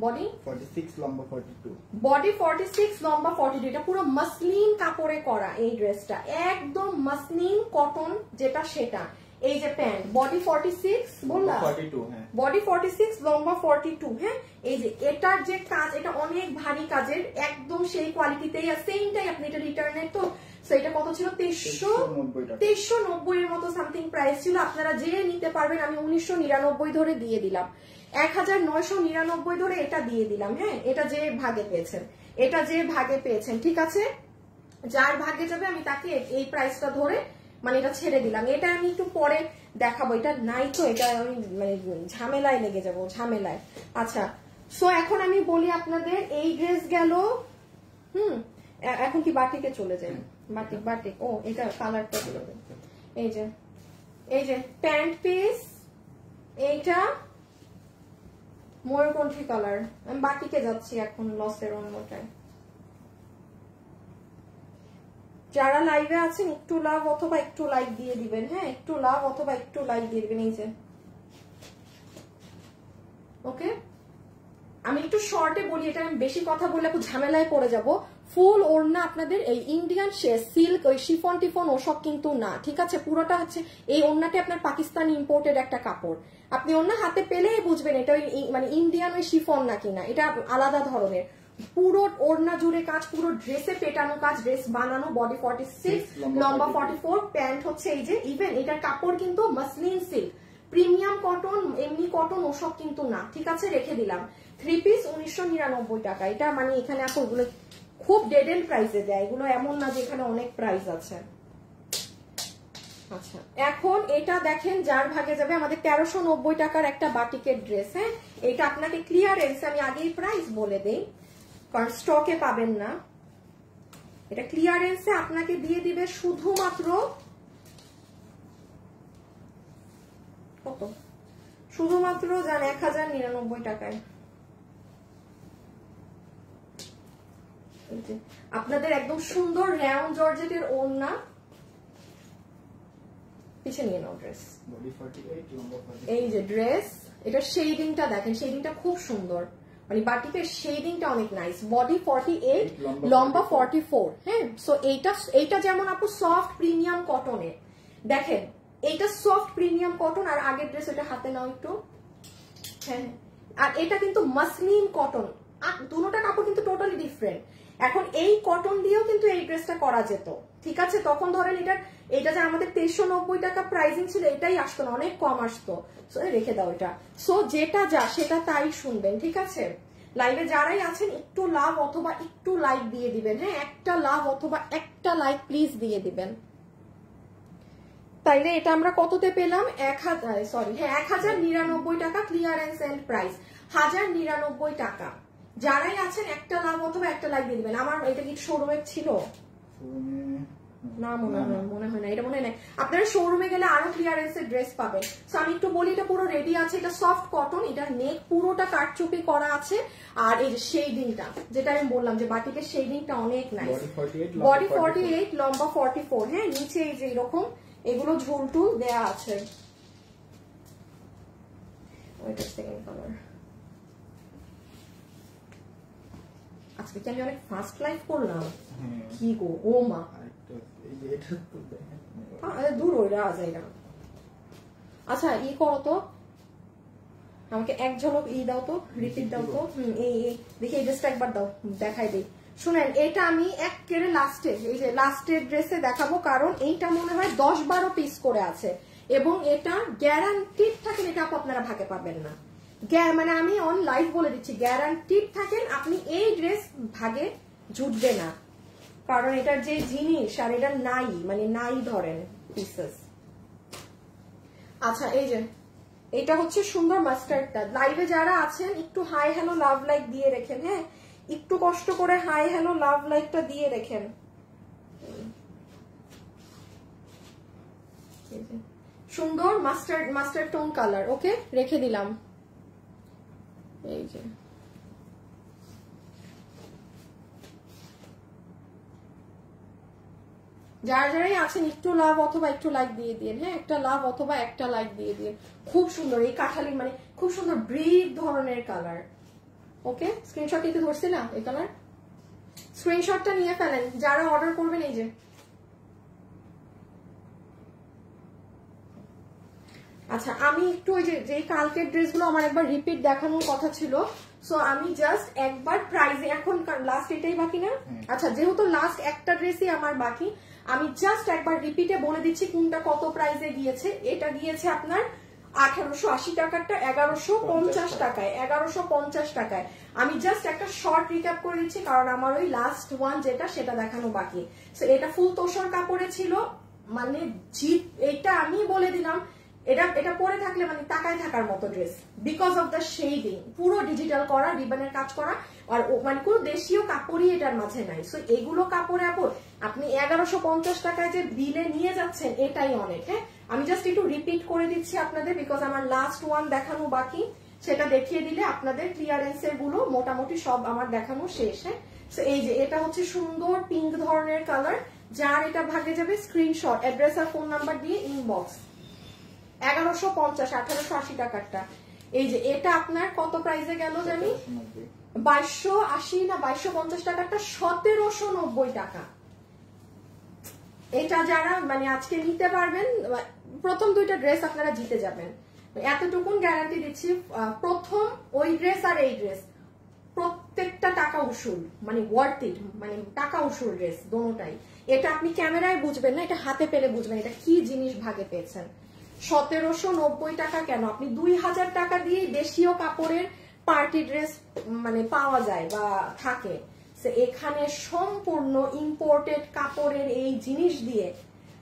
বডি 46 লম্বা 42, বডি 46 লম্বা 42। এটা পুরো মসলিন কাপড়ে করা এই ড্রেসটা, একদম মসলিন কটন যেটা সেটা। এই যে প্যান্ট বডি 46 বললাম 42, হ্যাঁ বডি 46 লম্বা 42। হ্যাঁ এই যে এটার যে কাজ, এটা অনেক ভারী কাজের, একদম সেই কোয়ালিটিতেই আর সেমটাই। আপনি এটা রিটার্নের তো, সেটা কত ছিল? 2390 এর মতো সামথিং প্রাইস ছিল। আপনারা যে নিতে পারবেন, আমি 1999 ধরে দিয়ে দিলাম, 1999 ধরে এটা দিয়ে দিলাম। হ্যাঁ এটা যে ভাগে পেয়েছেন, এটা যে ভাগে পেয়েছেন, ঠিক আছে? যার ভাগে যাবে আমি তাকে এই প্রাইসটা ধরে মানে এটা ছেড়ে দিলাম। এটা আমি একটু পরে দেখাবো, এটা নাই তো, এটা আমি মানে ঝামেলায় লেগে যাবো, ঝামেলায়। আচ্ছা সো এখন আমি বলি আপনাদের, এই ড্রেস গেল। এখন কি বাটিকে চলে যাই? বাটিক ও এটা কালারটা চলে যায়। এই যে প্যান্ট পিস, এইটা ময়ূরকণ্ঠী কালার। আমি বাটিকে যাচ্ছি এখন, লসের অন্যটায়। যারা লাইভে আছেন একটু লাভ অথবা একটু লাইক দিয়ে দিবেন। হ্যাঁ একটু লাভ অথবা একটু লাইক দিয়ে দিবেন। এই যে ওকে আমি একটু শর্টে বলি, এটা আমি বেশি কথা বললে একটু ঝামেলায় পড়ে যাব। ফুল ওড়না আপনাদের এই ইন্ডিয়ান সিল্ক, ওই শিফন টিফন ওসব কিন্তু না, ঠিক আছে? পুরোটা হচ্ছে এই ওড়নাটি আপনার পাকিস্তানি ইম্পোর্টেড একটা কাপড়। আপনি ওড়না হাতে পেলেই বুঝবেন এটা মানে ইন্ডিয়ান ওই শিফন নাকি না, এটা আলাদা ধরনের। পুরো ওড়না জুড়ে কাজ, পুরো ড্রেসে পেটানো কাজ, ড্রেস বানানো। বডি 46 লম্বা 44, প্যান্ট হচ্ছে এই যে। ইভেন এটার কাপড় কিন্তু মসলিন সিল্ক, প্রিমিয়াম কটন, এমনি কটন ওসব কিন্তু না, ঠিক আছে? রেখে দিলাম। 3 পিস 1999 টাকা। এটা মানে এখানে আপু এগুলো খুব ডেড এন্ড প্রাইসে দেয়, এগুলো এমন না যে এখানে অনেক প্রাইস আছে। আচ্ছা এখন এটা দেখেন যার ভাগে যাবে, আমাদের 1390 টাকার একটা বাটিকের ড্রেস। হ্যাঁ এটা আপনাকে ক্লিয়ারেন্স, আমি আগেই প্রাইস বলে দেই কারণ স্টকে পাবেন না। এটা ক্লিয়ারেন্সে আপনাকে দিয়ে দিবে শুধুমাত্র কত? শুধুমাত্র জান 1099 টাকায়। আপনাদের একদম সুন্দর রেয়ন জর্জেটের ওড়না, পিছে নিয়ে নাও ড্রেস। এই যে ড্রেস, এটা শেডিংটা দেখেন, শেডিংটা খুব সুন্দর, মানে বাটিকের শেডিংটা অনেক নাইস। বডি 48 লম্বা 44। হ্যাঁ সো এইটা যেমন আপু সফট প্রিমিয়াম কটনের, দেখেন এইটা সফট প্রিমিয়াম কটন। আর আগের ড্রেস ওটা হাতে নাও একটু। হ্যাঁ আর এটা কিন্তু মসলিন কটন, আর দুটোটা কাপড় কিন্তু টোটালি ডিফারেন্ট। এখন এই কটন দিয়েও কিন্তু এই ড্রেসটা করা যেত, ঠিক আছে? তখন ধরেন এটা যে আমাদের 2390 টাকা প্রাইসিং ছিল, এটাই আসতো না, অনেক কম আসতো। রেখে দাও এটা। সো যেটা যা সেটা তাই শুনবেন, ঠিক আছে? লাইভে যারাই আছেন একটু লাভ অথবা একটু লাইক দিয়ে দিবেন। হ্যাঁ একটা লাভ অথবা একটা লাইক প্লিজ দিয়ে দিবেন। তাইলে এটা আমরা কততে পেলাম? 1099 টাকা ক্লিয়ারেন্স এন্ড প্রাইস, 1099 টাকা। যারাই আছেন একটা লাভ অথবা একটা লাইক দিয়ে দিবেন। আমার এটা কি শোরুমে ছিল না? মনে হয় না, এটা মনে নাই। আপনারা শোরুমে গেলে আরো ক্লিয়ারেন্সের ড্রেস পাবেন। সো আমি একটু বলি, এটা পুরো রেডি আছে, এটা সফট কটন, এটা নেক পুরোটা কাটচুপি করা আছে। আর এই যে শেডিংটা যেটা আমি বললাম যে বাটিকের শেডিংটা অনেক নাইস। বডি 48 লম্বা 44। হ্যাঁ নিচে এই যে এরকম এগুলো ঝুলটুল দেয়া আছে। ওইটা সেকেন্ড কালার। আজকে কি আমি অনেক ফাস্ট লাইফ করলাম? কি গো, ও মা দূর ওইটা আজাইরা। আচ্ছা ই করো তো, আমাকে এক ঝলক ই দাও তো, রিপিট দাও তো। এই দেখি এই ড্রেসটা একবার দাও, দেখাই দিই। শুনেন, এটা আমি একেবারে লাস্টে, এই যে লাস্টের ড্রেসে দেখাবো, কারণ এইটা মনে হয় 10-12 পিস করে আছে এবং এটা গ্যারান্টিড থাকেন, এটা আপনারা ভাগে পাবেন না। মানে আমি অন লাইভ বলে দিচ্ছি, গ্যারান্টিড থাকেন আপনি এই ড্রেস ভাগে জুটবে না, কারণ এটার যে জিনিস আর এটা নাই, মানে নাই ধরেন পিসেস। আচ্ছা এই যে এটা হচ্ছে সুন্দর মাস্টার্ডটা। লাইভে যারা আছেন একটু হাই হ্যালো লাভ লাইক দিয়ে রেখেন, হ্যাঁ একটু কষ্ট করে হাই হ্যালো লাভ লাইকটা দিয়ে রেখেন। সুন্দর মাস্টার্ড টোন কালার, ওকে রেখে দিলাম। এই যে যারা যারাই আছেন একটু লাভ অথবা একটু লাইক দিয়ে দিন, হ্যাঁ একটা লাভ অথবা একটা লাইক দিয়ে দিন। খুব সুন্দর এই কাঠালি, মানে খুব সুন্দর ব্রিক ধরনের কালার। ওকে স্ক্রিনশট নিতে ধরছি না এই কালার, স্ক্রিনশটটা নিয়ে ফেলেন যারা অর্ডার করবেন। এই যে আচ্ছা আমি একটু ওই যে কালকের ড্রেসগুলো আমার একবার রিপিট দেখানোর কথা ছিল, সো আমি জাস্ট একবার প্রাইজে, এখন লাস্ট এটাই বাকি না? আচ্ছা যেহেতু লাস্ট একটা ড্রেসই আমার বাকি, আমি জাস্ট একবার রিপিটে বলে দিচ্ছি কোনটা কত প্রাইজে গিয়েছে। এটা গিয়েছে আপনার 1880 টাকারটা 1150 টাকায়, 1150 টাকায়। আমি জাস্ট একটা শর্ট রিক্যাপ করে দিচ্ছি, কারণ আমার ওই লাস্ট ওয়ান যেটা সেটা দেখানো বাকি। সো এটা ফুল তোষর কাপড়ে ছিল, মানে জিপ, এটা আমি বলে দিলাম এটা পরে থাকলে মানে তাকায় থাকার মতো dress, because of the shading, পুরো ডিজিটাল করা, রিবনের কাজ করা, আর মানে কোন দেশীয় কাপড়ই এটার মাঝে নাই। সো এগুলো কাপড়ে আপনি 1150 টাকায় যে বিলে নিয়ে যাচ্ছেন এটাই অনেক। হ্যাঁ আমি জাস্ট একটু রিপিট করে দিচ্ছি আপনাদের, বিকজ আমার লাস্ট ওয়ান দেখানো বাকি, সেটা দেখিয়ে দিলে আপনাদের ক্লিয়ারেন্সের গুলো মোটামুটি সব আমার দেখানো শেষ। হ্যাঁ সো এই যে এটা হচ্ছে সুন্দর পিঙ্ক ধরনের কালার, যার এটা ভাগে যাবে স্ক্রিনশট, অ্যাড্রেস আর ফোন নাম্বার দিয়ে ইনবক্স। 1150 1880 টাকারটা। এই যে এটা আপনার কত প্রাইসে গেল জানি, 2280 না 2250 টাকারটা 1790 টাকা। এটা যারা মানে আজকে নিতে পারবেন, প্রথম দুইটা ড্রেস আপনারা জিতে যাবেন, এতটুকুন গ্যারান্টি দিচ্ছি। প্রথম ওই ড্রেস আর এই ড্রেস প্রত্যেকটা টাকা উসুল, মানে ওয়ার্থ ইট, মানে টাকা উসুল ড্রেস দোনোটাই। এটা আপনি ক্যামেরায় বুঝবেন না, এটা হাতে পেলে বুঝবেন এটা কি জিনিস ভাগে পেয়েছেন। 1790 টাকা কেন, আপনি 2000 টাকা দিয়ে দেশীয় কাপড়ের পার্টি ড্রেস মানে পাওয়া যায় বা থাকে, এখানে সম্পূর্ণ ইম্পোর্টেড কাপড়ের এই জিনিস দিয়ে,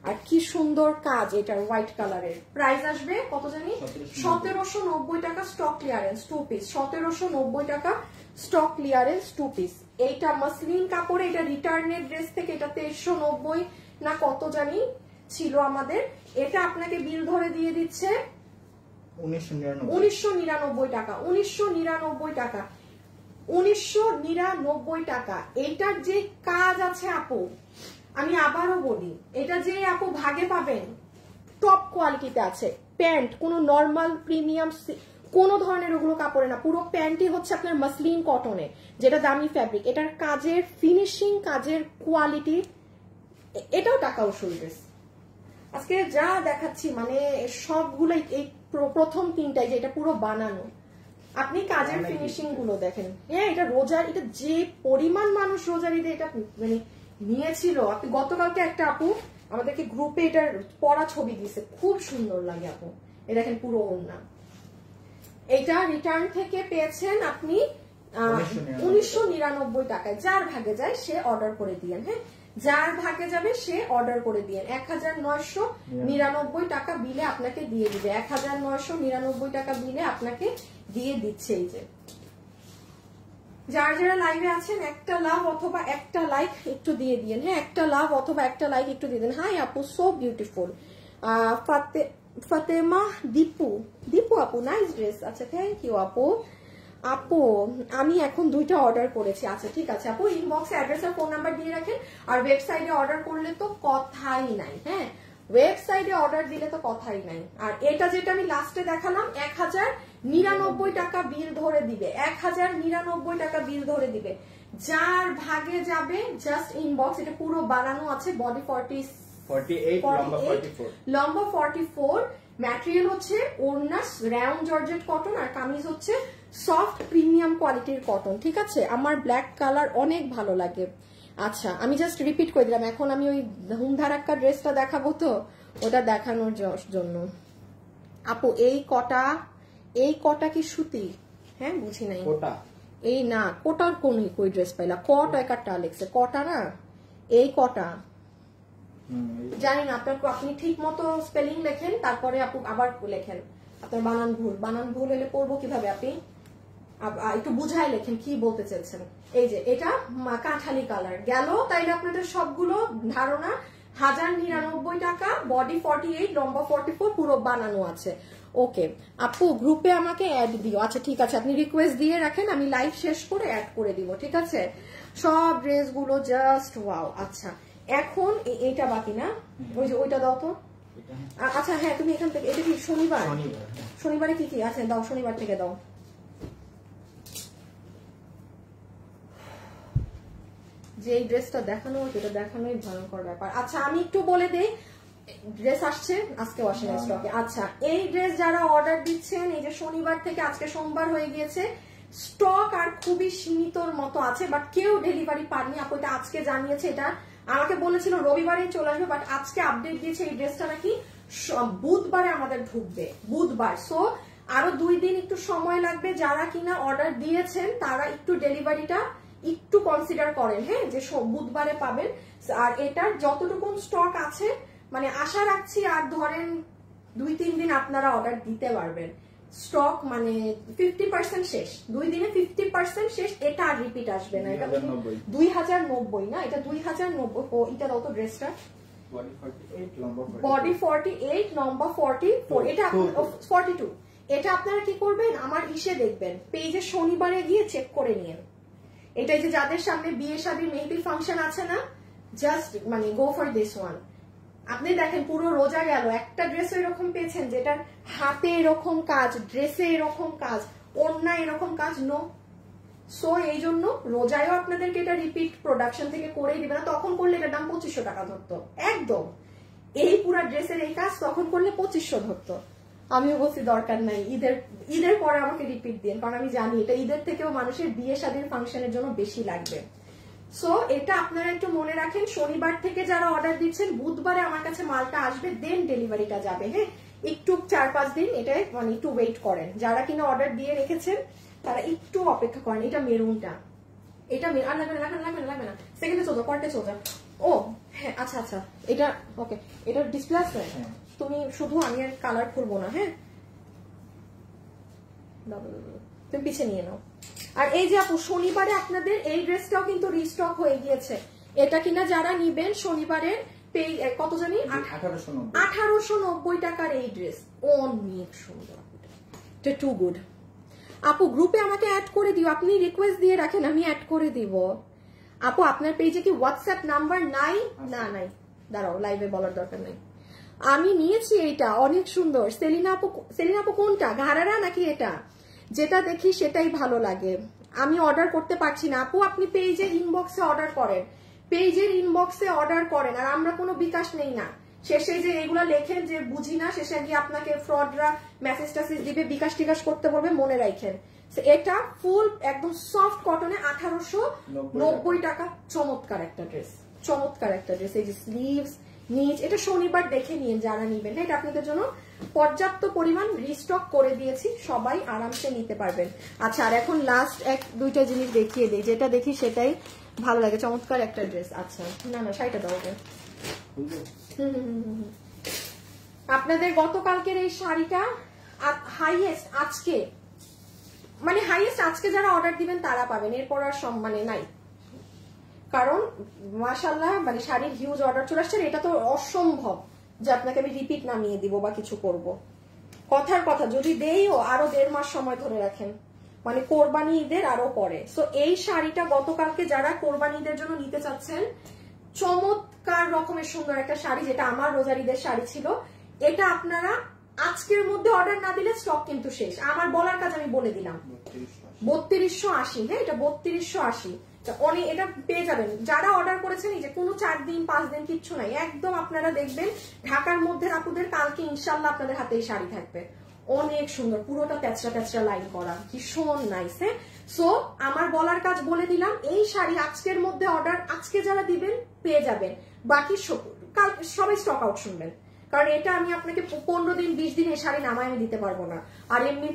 আর কি সুন্দর কাজ এটার হোয়াইট কালারের। প্রাইস আসবে কত জানি, 1790 টাকা স্টক ক্লিয়ারেন্স 2 পিস, 1790 টাকা স্টক ক্লিয়ারেন্স 2 পিস। এইটা মাসলিন কাপড়ে, এটা রিটার্নের ড্রেস থেকে, এটা 2390 না কত জানি ছিল আমাদের। এটা আপনাকে বিল ধরে দিয়ে দিচ্ছে 1999 টাকা, 1999 টাকা, 1999 টাকা। এইটার যে কাজ আছে আপু, আমি আবারও বলি, এটা যে আপু ভাগে পাবেন টপ কোয়ালিটিতে আছে। প্যান্ট কোনো নর্মাল প্রিমিয়াম কোনো ধরনের ওগুলো কাপড়ে না, পুরো প্যান্টই হচ্ছে আপনার মাসলিন কটনে, যেটা দামি ফ্যাব্রিক। এটার কাজের ফিনিশিং, কাজের কোয়ালিটি, এটাও টাকা উসুল ড্রেস। আজকে যা দেখাচ্ছি মানে সবগুলো এই প্রথম তিনটাই, যে এটা পুরো বানানো, আপনি কাজের ফিনিশিং গুলো দেখেন। হ্যাঁ এটা রোজার, এটা যে পরিমাণ মানুষ রোজার ঈদে এটা মানে নিয়েছিল। আপনি গতকালকে একটা আপু আমাদেরকে গ্রুপে এটার পরা ছবি দিয়েছে, খুব সুন্দর লাগে আপু। এই দেখেন পুরো ওড়না। এটা রিটার্ন থেকে পেয়েছেন আপনি 1999 টাকায়। যার ভাগে যায় সে অর্ডার করে দিয়েন, হ্যাঁ যার ভাগে যাবে সে অর্ডার করে দিয়েন। 1999 টাকা বিলে আপনাকে দিয়ে দিবে, 1999 টাকা বিলে আপনাকে দিয়ে দিচ্ছে। এই যে যারা যারা লাইভে আছেন একটা লাভ অথবা একটা লাইক একটু দিয়ে দিয়েন, হ্যাঁ একটা লাভ অথবা একটা লাইক একটু দিয়ে দেন। হাই আপু, সো বিউটিফুল। ফাতেমা দীপু আপু, নাইস ড্রেস। আচ্ছা থ্যাংক ইউ আপু। আপু আমি এখন দুইটা অর্ডার করেছি। আচ্ছা ঠিক আছে আপু, ইনবক্সে অ্যাড্রেস আর ফোন নাম্বার দিয়ে রাখেন। আর ওয়েবসাইটে অর্ডার করলে তো কথাই নাই। হ্যাঁ ওয়েবসাইটে অর্ডার দিলে তো কথাই নাই। আর এটা যেটা আমি লাস্টে দেখালাম 1099 টাকা বিল ধরে দিবে, 1099 টাকা বিল ধরে দিবে। যার ভাগে যাবে জাস্ট ইনবক্স। এটা পুরো বানানো আছে, বডি 48 লম্বা 44, ম্যাটেরিয়াল হচ্ছে ওড়না রাউন্ড জর্জেট কটন, আর কামিজ হচ্ছে সফট প্রিমিয়াম কোয়ালিটির কটন। ঠিক আছে, আমার ব্ল্যাক কালার অনেক ভালো লাগে। আচ্ছা, আমি জাস্ট রিপিট করে দিলাম। এখন আমি ওই ধুমধারাক্কা ড্রেসটা দেখাবো, তো ওটা দেখানোর জন্য। আপু এই কটা কি সুতি? হ্যাঁ, বুঝি নাই। এই না, কোটার কই ড্রেস পাইলা? কটা একটা লেখছে, কটা না, এই কটা জানি না। আপনি ঠিক মতো স্পেলিং লেখেন, তারপরে আপু আবার লেখেন। আপনার বানান ভুল হলে পড়বো কিভাবে? আপনি একটু বুঝাই লেখেন কি বলতে চাইছেন। এই যে এটা কাঁঠালি কালার গেল, তাইলে আপনাদের সবগুলো ধারণা 1099 টাকা, বডি 48, লম্বা 44, পুরো বানানো আছে। ওকে আপু, গ্রুপে আমাকে অ্যাড দিও। আচ্ছা ঠিক আছে, আপনি রিকোয়েস্ট দিয়ে রাখেন, আমি লাইভ শেষ করে অ্যাড করে দিব। ঠিক আছে, সব ড্রেসগুলো জাস্ট ওয়াও। আচ্ছা, এখন এইটা বাকি না? ওই যে ওইটা দাও তো। আচ্ছা হ্যাঁ, তুমি এখান থেকে, এটা কি শনিবারে কি কি আছে দাও, শনিবার থেকে দাও। যে এই ড্রেসটা দেখানো, এটা দেখানোই ভয়ঙ্কর ব্যাপার। আচ্ছা আমি একটু বলে দেই, ড্রেস আসছে আজকেও আসে না স্টকে। আচ্ছা, এই ড্রেস যারা অর্ডার দিচ্ছেন, এই যে শনিবার থেকে আজকে সোমবার হয়ে গিয়েছে, স্টক আর খুবই সীমিতর মতো আছে, বাট কেউ ডেলিভারি পাননি। আপু এটা আজকে জানিয়েছে, এটা আমাকে বলেছিল রবিবারেই চলে আসবে, বাট আজকে আপডেট দিয়েছে এই ড্রেসটা নাকি বুধবারে আমাদের ঢুকবে, বুধবার। সো আরো 2 দিন একটু সময় লাগবে। যারা কিনা অর্ডার দিয়েছেন তারা একটু ডেলিভারিটা একটু কনসিডার করেন, হ্যাঁ, যে বুধবারে পাবেন। আর এটার যতটুকু স্টক আছে, মানে আশা রাখছি আর ধরেন 2-3 দিন আপনারা অর্ডার দিতে পারবেন। স্টক মানে 50% শেষ, 2 দিনে 50% শেষ। এটা আর রিপিট আসবে না। এটা 2090 না, এটা 2090। ও এটা দাও তো ড্রেসটা, বডি 48, লম্বা 44, এটা 42। এটা আপনারা কি করবেন, আমার ইসে দেখবেন, পেজে শনিবারে গিয়ে চেক করে নিন। এটা যে যাদের সামনে বিয়ে শাদী মেহেদি ফাংশন আছে না, জাস্ট মানে গো ফর দিস ওয়ান। আপনি দেখেন পুরো রোজা গেল, একটা ড্রেস এরকম পেয়েছেন যেটার হাতে এরকম কাজ, ড্রেসে এরকম কাজ, ওড়না এরকম কাজ নো। সো এই জন্য রোজায়ও আপনাদেরকে এটা রিপিট প্রোডাকশন থেকে করেই দিবে না। তখন করলে এটার দাম 2500 টাকা ধরতো একদম। এই পুরা ড্রেসের এই কাজ তখন করলে 2500 ধরতো। আমিও বলছি দরকার নাই, ঈদের পরে আমাকে রিপিট দিন, কারণ আমি জানি এটা ঈদের থেকেও মানুষের বিয়ে শাদীর ফাংশনের জন্য বেশি লাগবে। সো এটা আপনারা একটু মনে রাখেন, শনিবার থেকে যারা অর্ডার দিচ্ছেন বুধবারে আমার কাছে মালটা আসবে, দেন ডেলিভারিটা যাবে। হ্যাঁ, একটু 4-5 দিন এটা মানে একটু ওয়েট করেন। যারা কিনা অর্ডার দিয়ে রেখেছেন তারা একটু অপেক্ষা করেন। এটা মেরুনটা, এটা আর লাগবে না, সেকেন্ডে চলছে, পরেরটা চলছে। ও হ্যাঁ, আচ্ছা আচ্ছা, এটা ওকে, এটা ডিসপ্লে আছে। তুমি শুধু, আমি আর কালার খুলবো না। হ্যাঁ, তুমি পিছিয়ে নিয়ে নাও। আর এই যে আপু, শনিবারে আপনাদের এই ড্রেসটাও কিন্তু রিস্টক হয়ে গিয়েছে। এটা কিনা যারা নিবেন শনিবারের কত জানি 1890 টাকার এই ড্রেস, অনেক সুন্দর, টু গুড। আপু গ্রুপে আমাকে অ্যাড করে দিও, আপনি রিকোয়েস্ট দিয়ে রাখেন, আমি অ্যাড করে দিব। আপু আপনার পেজে কি হোয়াটসঅ্যাপ নাম্বার নাই? না নাই, দাঁড়াও, লাইভে বলার দরকার নাই। আমি নিয়েছি এইটা, অনেক সুন্দর। সেলিনা আপু কোনটা, ঘাড়ারা নাকি এটা? যেটা দেখি সেটাই ভালো লাগে। আমি অর্ডার করতে পারছি না। আপু আপনি পেজে ইনবক্সে অর্ডার করেন, পেজের ইনবক্সে অর্ডার করেন। আর আমরা কোনো বিকাশ নেই না। শেষে যে এগুলা লেখেন যে বুঝি না, শেষে গিয়ে আপনাকে ফ্রডরা মেসেজ টাসেজ দিবে, বিকাশ টিকাশ করতে বলবে, মনে রাখেন। এটা ফুল একদম সফট কটনে 1890 টাকা। চমৎকার একটা ড্রেস, চমৎকার একটা ড্রেস। এই যে স্লিভস, নিচ, এটা শনিবার দেখে নিন যারা নিবেন। এটা আপনাদের জন্য পর্যাপ্ত পরিমাণ রিস্টক করে দিয়েছি, সবাই আরামসে নিতে পারবেন। আচ্ছা, আর এখন লাস্ট 1-2টা জিনিস দেখিয়ে দিই, যেটা দেখি সেটাই ভালো লাগে। চমৎকার একটা ড্রেস। আচ্ছা না না, শাড়িটা দাও। আপনাদের গতকালকের এই শাড়িটা হাইয়েস্ট আজকে, মানে হাইয়েস্ট আজকে যারা অর্ডার দিবেন তারা পাবেন, এরপর আর মানে নাই। কারণ মাশাআল্লাহ মানে শাড়ির হিউজ অর্ডার চলে আসছে। এটা তো অসম্ভব যে আপনাকে আমি রিপিট নামিয়ে দিব বা কিছু করব। কথার কথা, যদি দেইও আরো 1.5 মাস সময় ধরে রাখেন, মানে কোরবানি ঈদের আরো পরে। সো এই শাড়িটা গতকালকে যারা কোরবানি ঈদের জন্য নিতে চাচ্ছেন চমৎকার রকমের সুন্দর একটা শাড়ি, যেটা আমার রোজারিদের শাড়ি ছিল। এটা আপনারা আজকের মধ্যে অর্ডার না দিলে স্টক কিন্তু শেষ। আমার বলার কাজ আমি বলে দিলাম, 3280। হ্যাঁ, এটা 3280। অনেক এটা পেয়ে যাবেন যারা অর্ডার করেছেন। এই যে কোনো 4 দিন 5 দিন কিচ্ছু নাই, একদম আপনারা দেখবেন ঢাকার মধ্যে আপুদের কালকে ইনশাল্লাহ আপনাদের হাতে এই শাড়ি থাকবে। অনেক সুন্দর, পুরোটা তেচরা তেচরা লাইন করা, ভীষণ নাইস। হ্যাঁ, সো আমার বলার কাজ বলে দিলাম, এই শাড়ি আজকের মধ্যে অর্ডার আজকে যারা দিবেন পেয়ে যাবেন, বাকি কাল সবাই স্টক আউট শুনবেন। কারণ এটা আমি আপনাকে 15 দিন 20 দিন এই শাড়ি নামায় আমি দিতে পারবো না, আর এমনি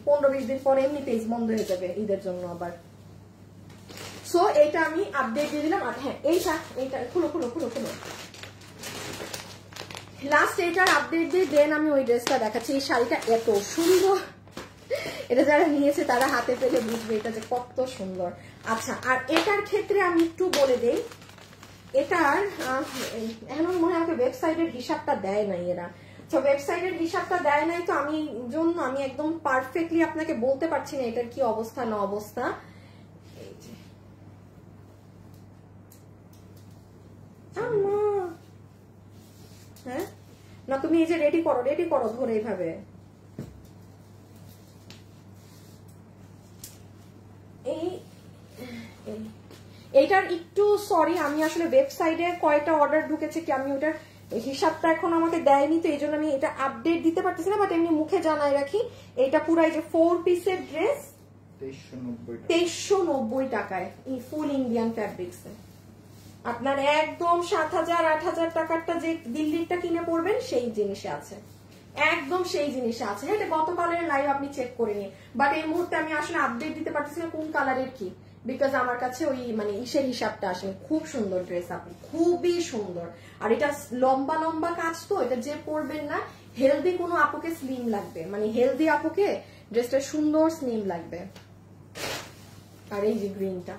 15-20 দিন পরে এমনি পেজ বন্ধ হয়ে যাবে ঈদের জন্য আবার। সো এইটা আমি আপডেট দিয়ে দিলাম। আর হ্যাঁ, এইটা খুলো লাস্ট এইটার আপডেট দিয়ে দেন আমি ওই ড্রেসটা দেখাচ্ছি। এই শাড়িটা এত সুন্দর, এটা যারা নিয়েছে তারা হাতে পেলে বুঝবে এটা যে কত সুন্দর। আচ্ছা, আর এটার ক্ষেত্রে আমি একটু বলে দেই, এটার এখন মনে হয় আমাকে ওয়েবসাইটের হিসাবটা দেয় নাই এরা। তো ওয়েবসাইটের হিসাবটা দেয় নাই, তো আমি একদম পারফেক্টলি আপনাকে বলতে পারছি না এটার কি অবস্থা না অবস্থা। হ্যাঁ না, তুমি এই যে রেডি করো ধরে এইভাবে। এইটার একটু সরি, আমি আসলে ওয়েবসাইটে কয়টা অর্ডার ঢুকেছে কি আমি ওটার হিসাবটা এখন আমাকে দেয়নি, তো এই জন্য আমি এটা আপডেট দিতে পারতেছি না। বাট এমনি মুখে জানাই রাখি, এটা পুরো এই যে 4 পিসের ড্রেস 2390 টাকায় ফুল ইন্ডিয়ান ফ্যাব্রিক্স। আপনার একদম 7000-8000 টাকারটা যে দিল্লিরটা কিনে পড়বেন সেই জিনিসে আছে, একদম সেই জিনিসে আছে। এটা গতকালের লাইভ আপনি চেক করে নিন। বাট এই মুহূর্তে আমি আসলে আপডেট দিতে পারতেছি না কোন কালারের কি, বিকজ আমার কাছে ওই মানে ইসের হিসাবটা আসেনি। খুব সুন্দর ড্রেস আপনি, খুবই সুন্দর। আর এটা লম্বা লম্বা কাজ, তো এটা যে পরবেন না, হেলদি কোনো আপুকে স্লিম লাগবে, মানে হেলদি আপুকে ড্রেসটা সুন্দর স্লিম লাগবে। আর এই যে গ্রিনটা,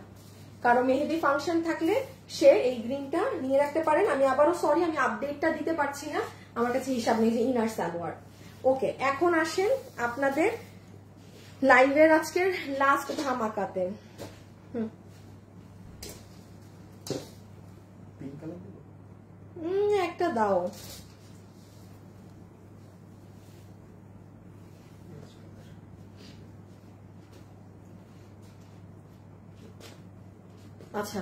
কারো মেহেদি ফাংশন থাকলে সে এই গ্রিনটা নিয়ে রাখতে পারেন। আমি আবারও সরি, আমি আপডেটটা দিতে পারছি না, আমার কাছে হিসাব নেই। যে ইনার সালোয়ার। ওকে, এখন আসেন আপনাদের লাইভের আজকের লাস্ট ধামাকাতে। একটা দাও। আচ্ছা,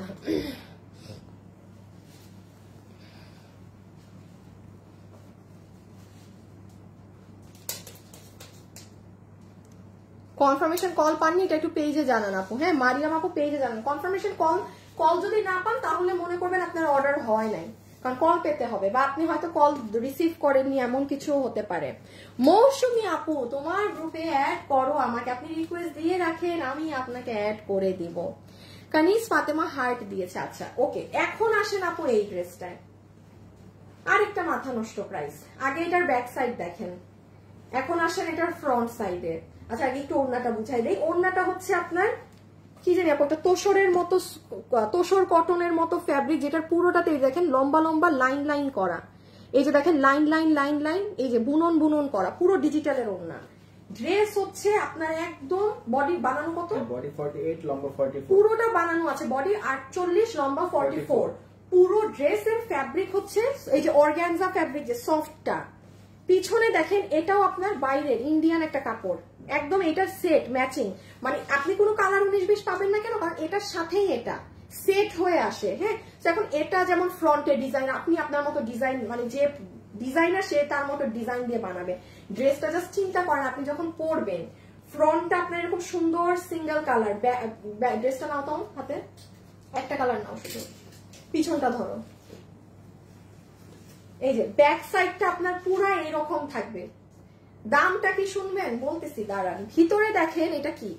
কনফার্মেশন কল পাননি এটা একটু পেজে জানান আপু। হ্যাঁ, মারিয়াম আপু পেজে জানান। কনফার্মেশন কল যদি না পান তাহলে মনে করবেন আপনার অর্ডার হয় নাই, কারণ কল পেতে হবে, বা আপনি হয়তো কল রিসিভ করেননি, এমন কিছু হতে পারে। মৌসুমী আপু, তোমার গ্রুপে অ্যাড করো আমাকে, আপনি রিকোয়েস্ট দিয়ে রাখেন, আমি আপনাকে অ্যাড করে দিব। কানিস ফাতেমা হার্ট দিয়েছে। আচ্ছা ওকে, এখন আসেন আপু এই ড্রেসটায় আরেকটা মাথা নষ্ট প্রাইস। আগে এটার ব্যাক সাইড দেখেন, এখন আসেন এটার ফ্রন্ট সাইডে। আচ্ছা, আগে একটু ওড়নাটা বুঝাই দেই। ওড়নাটা হচ্ছে আপনার কি জানি আপু, একটা তোষরের মতো, তোষর কটনের মতো ফ্যাব্রিক, যেটার পুরোটাতে দেখেন লম্বা লম্বা লাইন লাইন করা। এই যে দেখেন লাইন লাইন লাইন লাইন, এই যে বুনন বুনন করা, পুরো ডিজিটালের ওড়না। ড্রেস হচ্ছে আপনার একদম বডি বানানো কত, বডি 48, লম্বা 44, পুরোটা বানানো আছে বডি 48, লম্বা 44। পুরো ড্রেসের ফ্যাব্রিক হচ্ছে এই যে অর্গানজা ফ্যাব্রিক, যে সফটটা। পিছনে দেখেন এটাও আপনার বাইরের ইন্ডিয়ান একটা কাপড়, একদম এটার সেট ম্যাচিং, মানে আপনি কোনো কালার 19-20 পাবেন না কেন, কারণ এটার সাথেই এটা সেট হয়ে আসে। হ্যাঁ, এখন এটা যেমন ফ্রন্টে ডিজাইন, আপনি আপনার মতো ডিজাইন, মানে যে ডিজাইনার সে তার মতো ডিজাইন দিয়ে বানাবে ড্রেসটা। জাস্ট চিন্তা করেন আপনি যখন পরবেন, ফ্রন্টটা আপনার এরকম সুন্দর সিঙ্গেল কালার। ড্রেসটা নাও তো হাতে, একটা কালার নাও শুধু, পিছনটা ধরো। এই যে ব্যাক সাইডটা আপনার পুরো এইরকম থাকবে। দামটা কি শুনবেন, বলতেছি দাঁড়ান। ভিতরে দেখেন এটা কি,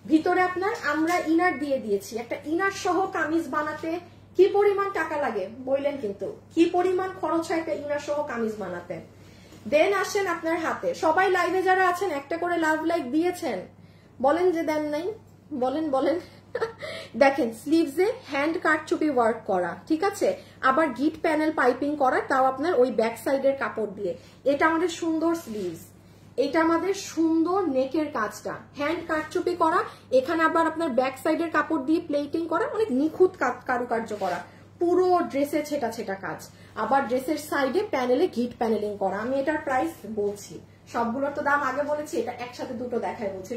ভিতরে আপনার আমরা ইনার দিয়ে দিয়েছি। একটা ইনার সহ কামিজ বানাতে কি পরিমাণ টাকা লাগে বললেন, কিন্তু কি পরিমাণ খরচ হয় একটা ইনার সহ কামিজ বানাতে। দেন আসেন আপনার হাতে। সবাই লাইভে যারা আছেন একটা করে লাভ লাইক দিয়েছেন, বলেন যে দেন নাই, বলেন বলেন। দেখেন স্লিভসে হ্যান্ড কাটচুপি ওয়ার্ক করা, ঠিক আছে, আবার গিট প্যানেল পাইপিং করা, তাও আপনার ওই ব্যাক সাইডের কাপড় দিয়ে। এটা আমাদের সুন্দর স্লিভস, এটা আমাদের সুন্দর নেকের কাজটা হ্যান্ড কাটচুপি করা, এখানে আবার আপনার ব্যাক সাইডের কাপড় দিয়ে প্লেটিং করা, অনেক নিখুঁত কারুকার্য করা। পুরো ড্রেসে ছেটা ছেটা কাজ, আবার ড্রেসের সাইডে প্যানেলে গিট প্যানেলিং করা। আমি এটার প্রাইস বলছি, সবগুলোর তো দাম আগে বলেছি, এটা একসাথে দুটো দেখায় বলছি।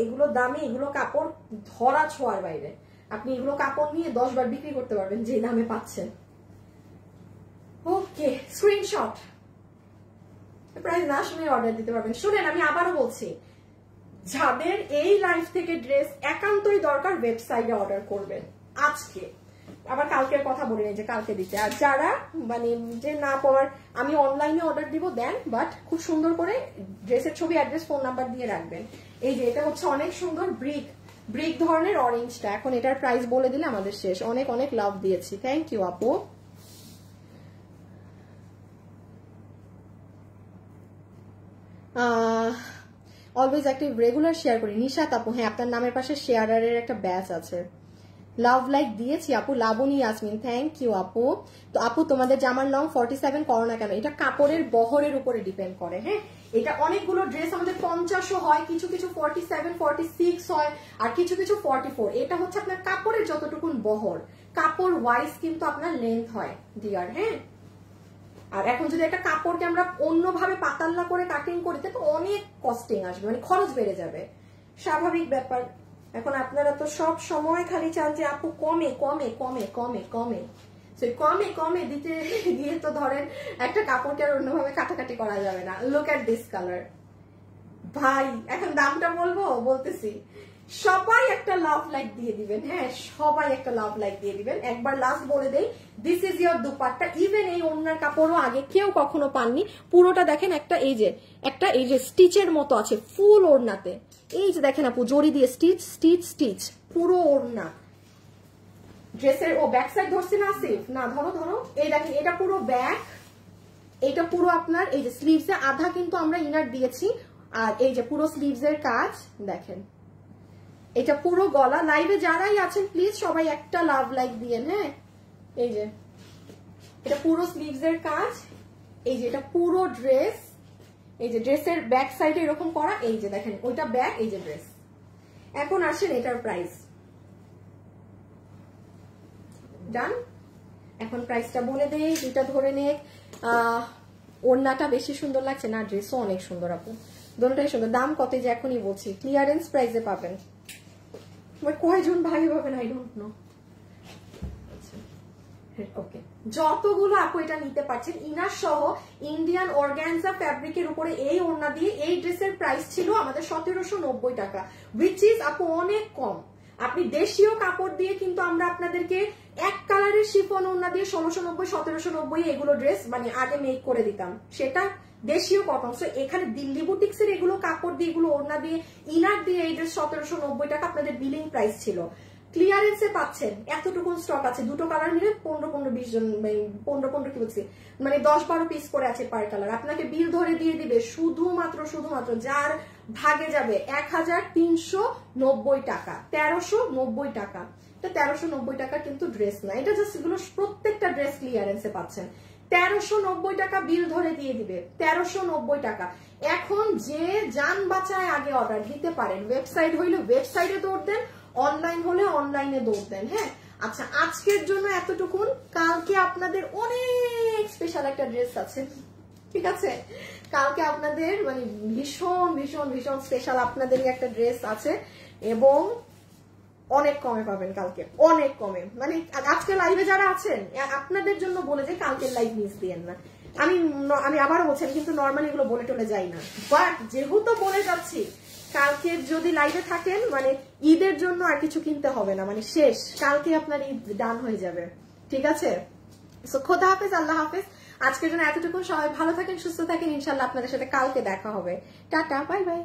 এগুলো দামি, এগুলো কাপড় ধরা ছোঁয়ার বাইরে। আপনি এগুলো কাপড় নিয়ে 10 বার বিক্রি করতে পারবেন যে দামে পাচ্ছেন। ওকে, স্ক্রিনশট প্রাইস না শুনে অর্ডার দিতে পারবেন। শুনেন, আমি আবারও বলছি, যাদের এই লাইফ থেকে ড্রেস একান্তই দরকার ওয়েবসাইটে অর্ডার করবেন আজকে। আবার কালকের কথা বলি যে কালকে দিতে। আর যারা মানে যে না পাওয়ার, আমি অনলাইনে অর্ডার দিব দেন, বাট খুব সুন্দর করে ড্রেসের ছবি, অ্যাড্রেস, ফোন নাম্বার দিয়ে রাখবেন। এই যে এটা হচ্ছে অনেক সুন্দর ব্রিক ধরনের অরেঞ্জটা। এখন এটার প্রাইস বলে দিলে আমাদের শেষ। অনেক অনেক লাভ দিয়েছি, থ্যাংক ইউ আপু। অলওয়েজ অ্যাক্টিভ, রেগুলার শেয়ার করি। নিশাত আপু, হ্যাঁ আপনার নামের পাশে শেয়ারারের একটা ব্যাচ আছে। লাভ লাইক দিয়েছি আপু। লাবণী ইয়াসমিন, থ্যাংক ইউ আপু। তো আপু তোমাদের জামার লং 47 করো না কেন? এটা কাপড়ের বহরের উপরে ডিপেন্ড করে। হ্যাঁ, এটা অনেকগুলো ড্রেস আমাদের 50ও হয়, কিছু কিছু 47, 46 হয়, আর কিছু কিছু 44। এটা হচ্ছে আপনার কাপড়ের যতটুকুন বহর, কাপড় ওয়াইজ কিন্তু আপনার লেন্থ হয় ডিয়ার। হ্যাঁ, আর এখন যদি একটা কাপড়কে আমরা অন্যভাবে পাতাল্লা করে কাটিং করি তো অনেক কস্টিং আসবে, মানে খরচ বেড়ে যাবে, স্বাভাবিক ব্যাপার। এখন আপনারা তো সব সময় খালি চান যে আপু কমে কমে কমে কমে কমে, কমে কমে দিতে গিয়ে তো ধরেন একটা কাপড়কে আর অন্যভাবে কাটাকাটি করা যাবে না। লুক এট দিস কালার ভাই, এখন দামটা বলতেছি। সবাই একটা লাভ লাইক দিয়ে দিবেন। হ্যাঁ, সবাই একটা লাভ লাইক দিয়ে দিবেন। একবার লাস্ট বলে দেই, this is your dupatta. Even এই ওড়নার কাপড়ও আগে কেউ কখনো পাননি। পুরোটা দেখেন, একটা এই যে স্টিচের মতো আছে ফুল ওড়নাতে। এই যে দেখেন আপু, জড়ি দিয়ে স্টিচ স্টিচ স্টিচ পুরো ওড়না। ড্রেসের ব্যাক সাইড ধরছি না আসিফ? না, ধরো। এই দেখেন, এটা পুরো ব্যাক, এটা পুরো আপনার এই যে স্লিভসে আধা কিন্তু আমরা ইনার দিয়েছি, আর এই যে পুরো স্লিভস এর কাজ দেখেন। এটা পুরো গলা। লাইভে যারাই আছেন প্লিজ সবাই একটা লাভ লাইক দিয়েন। হ্যাঁ, এই যে এটা পুরো স্লিভস এর কাজ, এই যে এটা পুরো ড্রেস, এই যে ড্রেসের ব্যাক সাইডে এরকম করা, এই যে দেখেন ওইটা ব্যাক, এই যে ড্রেস। এখন আসেন এটার প্রাইস। ডান, এখন প্রাইসটা বলে দেই, দুটা ধরে নে। ওড়নাটা বেশি সুন্দর লাগছে না? ড্রেসও অনেক সুন্দর আপু, দুটোটাই সুন্দর। দাম কত যে এখনই বলছি, ক্লিয়ারেন্স প্রাইসে পাবেন। কয়জন ভাই পাবেন আই ডোন্ট নো। ওকে, যতগুলো আপু এটা নিতে পারছেন ইনার সহ ইন্ডিয়ান অর্গানজা ফ্যাব্রিকের উপরে এই ওড়না দিয়ে এই ড্রেসের প্রাইস ছিল আমাদের 1790 টাকা, উইচ ইজ আপু অনেক কম। আপনি দেশীয় কাপড় দিয়ে কিন্তু আমরা আপনাদেরকে এক কালারের শিফন ওড়না দিয়ে 1690, 1790 এগুলো ড্রেস মানে আগে মেক করে দিতাম, সেটা দেশীয় কটন। সো এখানে দিল্লি বুটিক্স এর এগুলো কাপড় দিয়ে, এগুলো ওড়না দিয়ে, ইনার দিয়ে এই ড্রেস 1790 টাকা আপনাদের বিলিং প্রাইস ছিল। ক্লিয়ারেন্সে পাচ্ছেন, এতটুকু স্টক আছে। দুটো কালার নিলে 15-20 জন, 15 কি বলছি, মানে 10-12 পিস করে আছে পার কালার। আপনাকে বিল ধরে দিয়ে দিবে শুধুমাত্র যার ভাগে যাবে 1390 টাকা, 1390 টাকা। 1390 টাকা কিন্তু ড্রেস না, এটা জাস্ট এগুলো প্রত্যেকটা ড্রেস ক্লিয়ারেন্সে পাচ্ছেন। 1390 টাকা বিল ধরে দিয়ে দিবে, 1390 টাকা। এখন যে যান বাঁচায় আগে অর্ডার দিতে পারেন, ওয়েবসাইট হইলে ওয়েবসাইটে দৌড় দেন, অনলাইন হলে অনলাইনে দৌড় দেন। হ্যাঁ, আচ্ছা আজকের জন্য এতটুকুন। কালকে আপনাদের অনেক স্পেশাল একটা ড্রেস আছে, ঠিক আছে? কালকে আপনাদের মানে ভীষণ ভীষণ ভীষণ স্পেশাল আপনাদেরই একটা ড্রেস আছে, এবং অনেক কমে পাবেন কালকে, অনেক কমে। মানে আজকে লাইভে যারা আছেন আপনাদের জন্য বলে যে কালকের লাইভ মিস দিয়েন না। আমি আবারও বলছি, কিন্তু নর্মালি এগুলো বলে টলে যাই না, বাট যেহেতু বলে যাচ্ছি, কালকে যদি লাইভে থাকেন মানে ঈদের জন্য আর কিছু কিনতে হবে না, মানে শেষ, কালকে আপনার ঈদ ডান হয়ে যাবে, ঠিক আছে? সো খোদা হাফেজ, আল্লাহ হাফেজ। আজকের জন্য এতটুকু। সবাই ভালো থাকেন, সুস্থ থাকেন, ইনশাল্লাহ আপনাদের সাথে কালকে দেখা হবে। Tata, bye bye.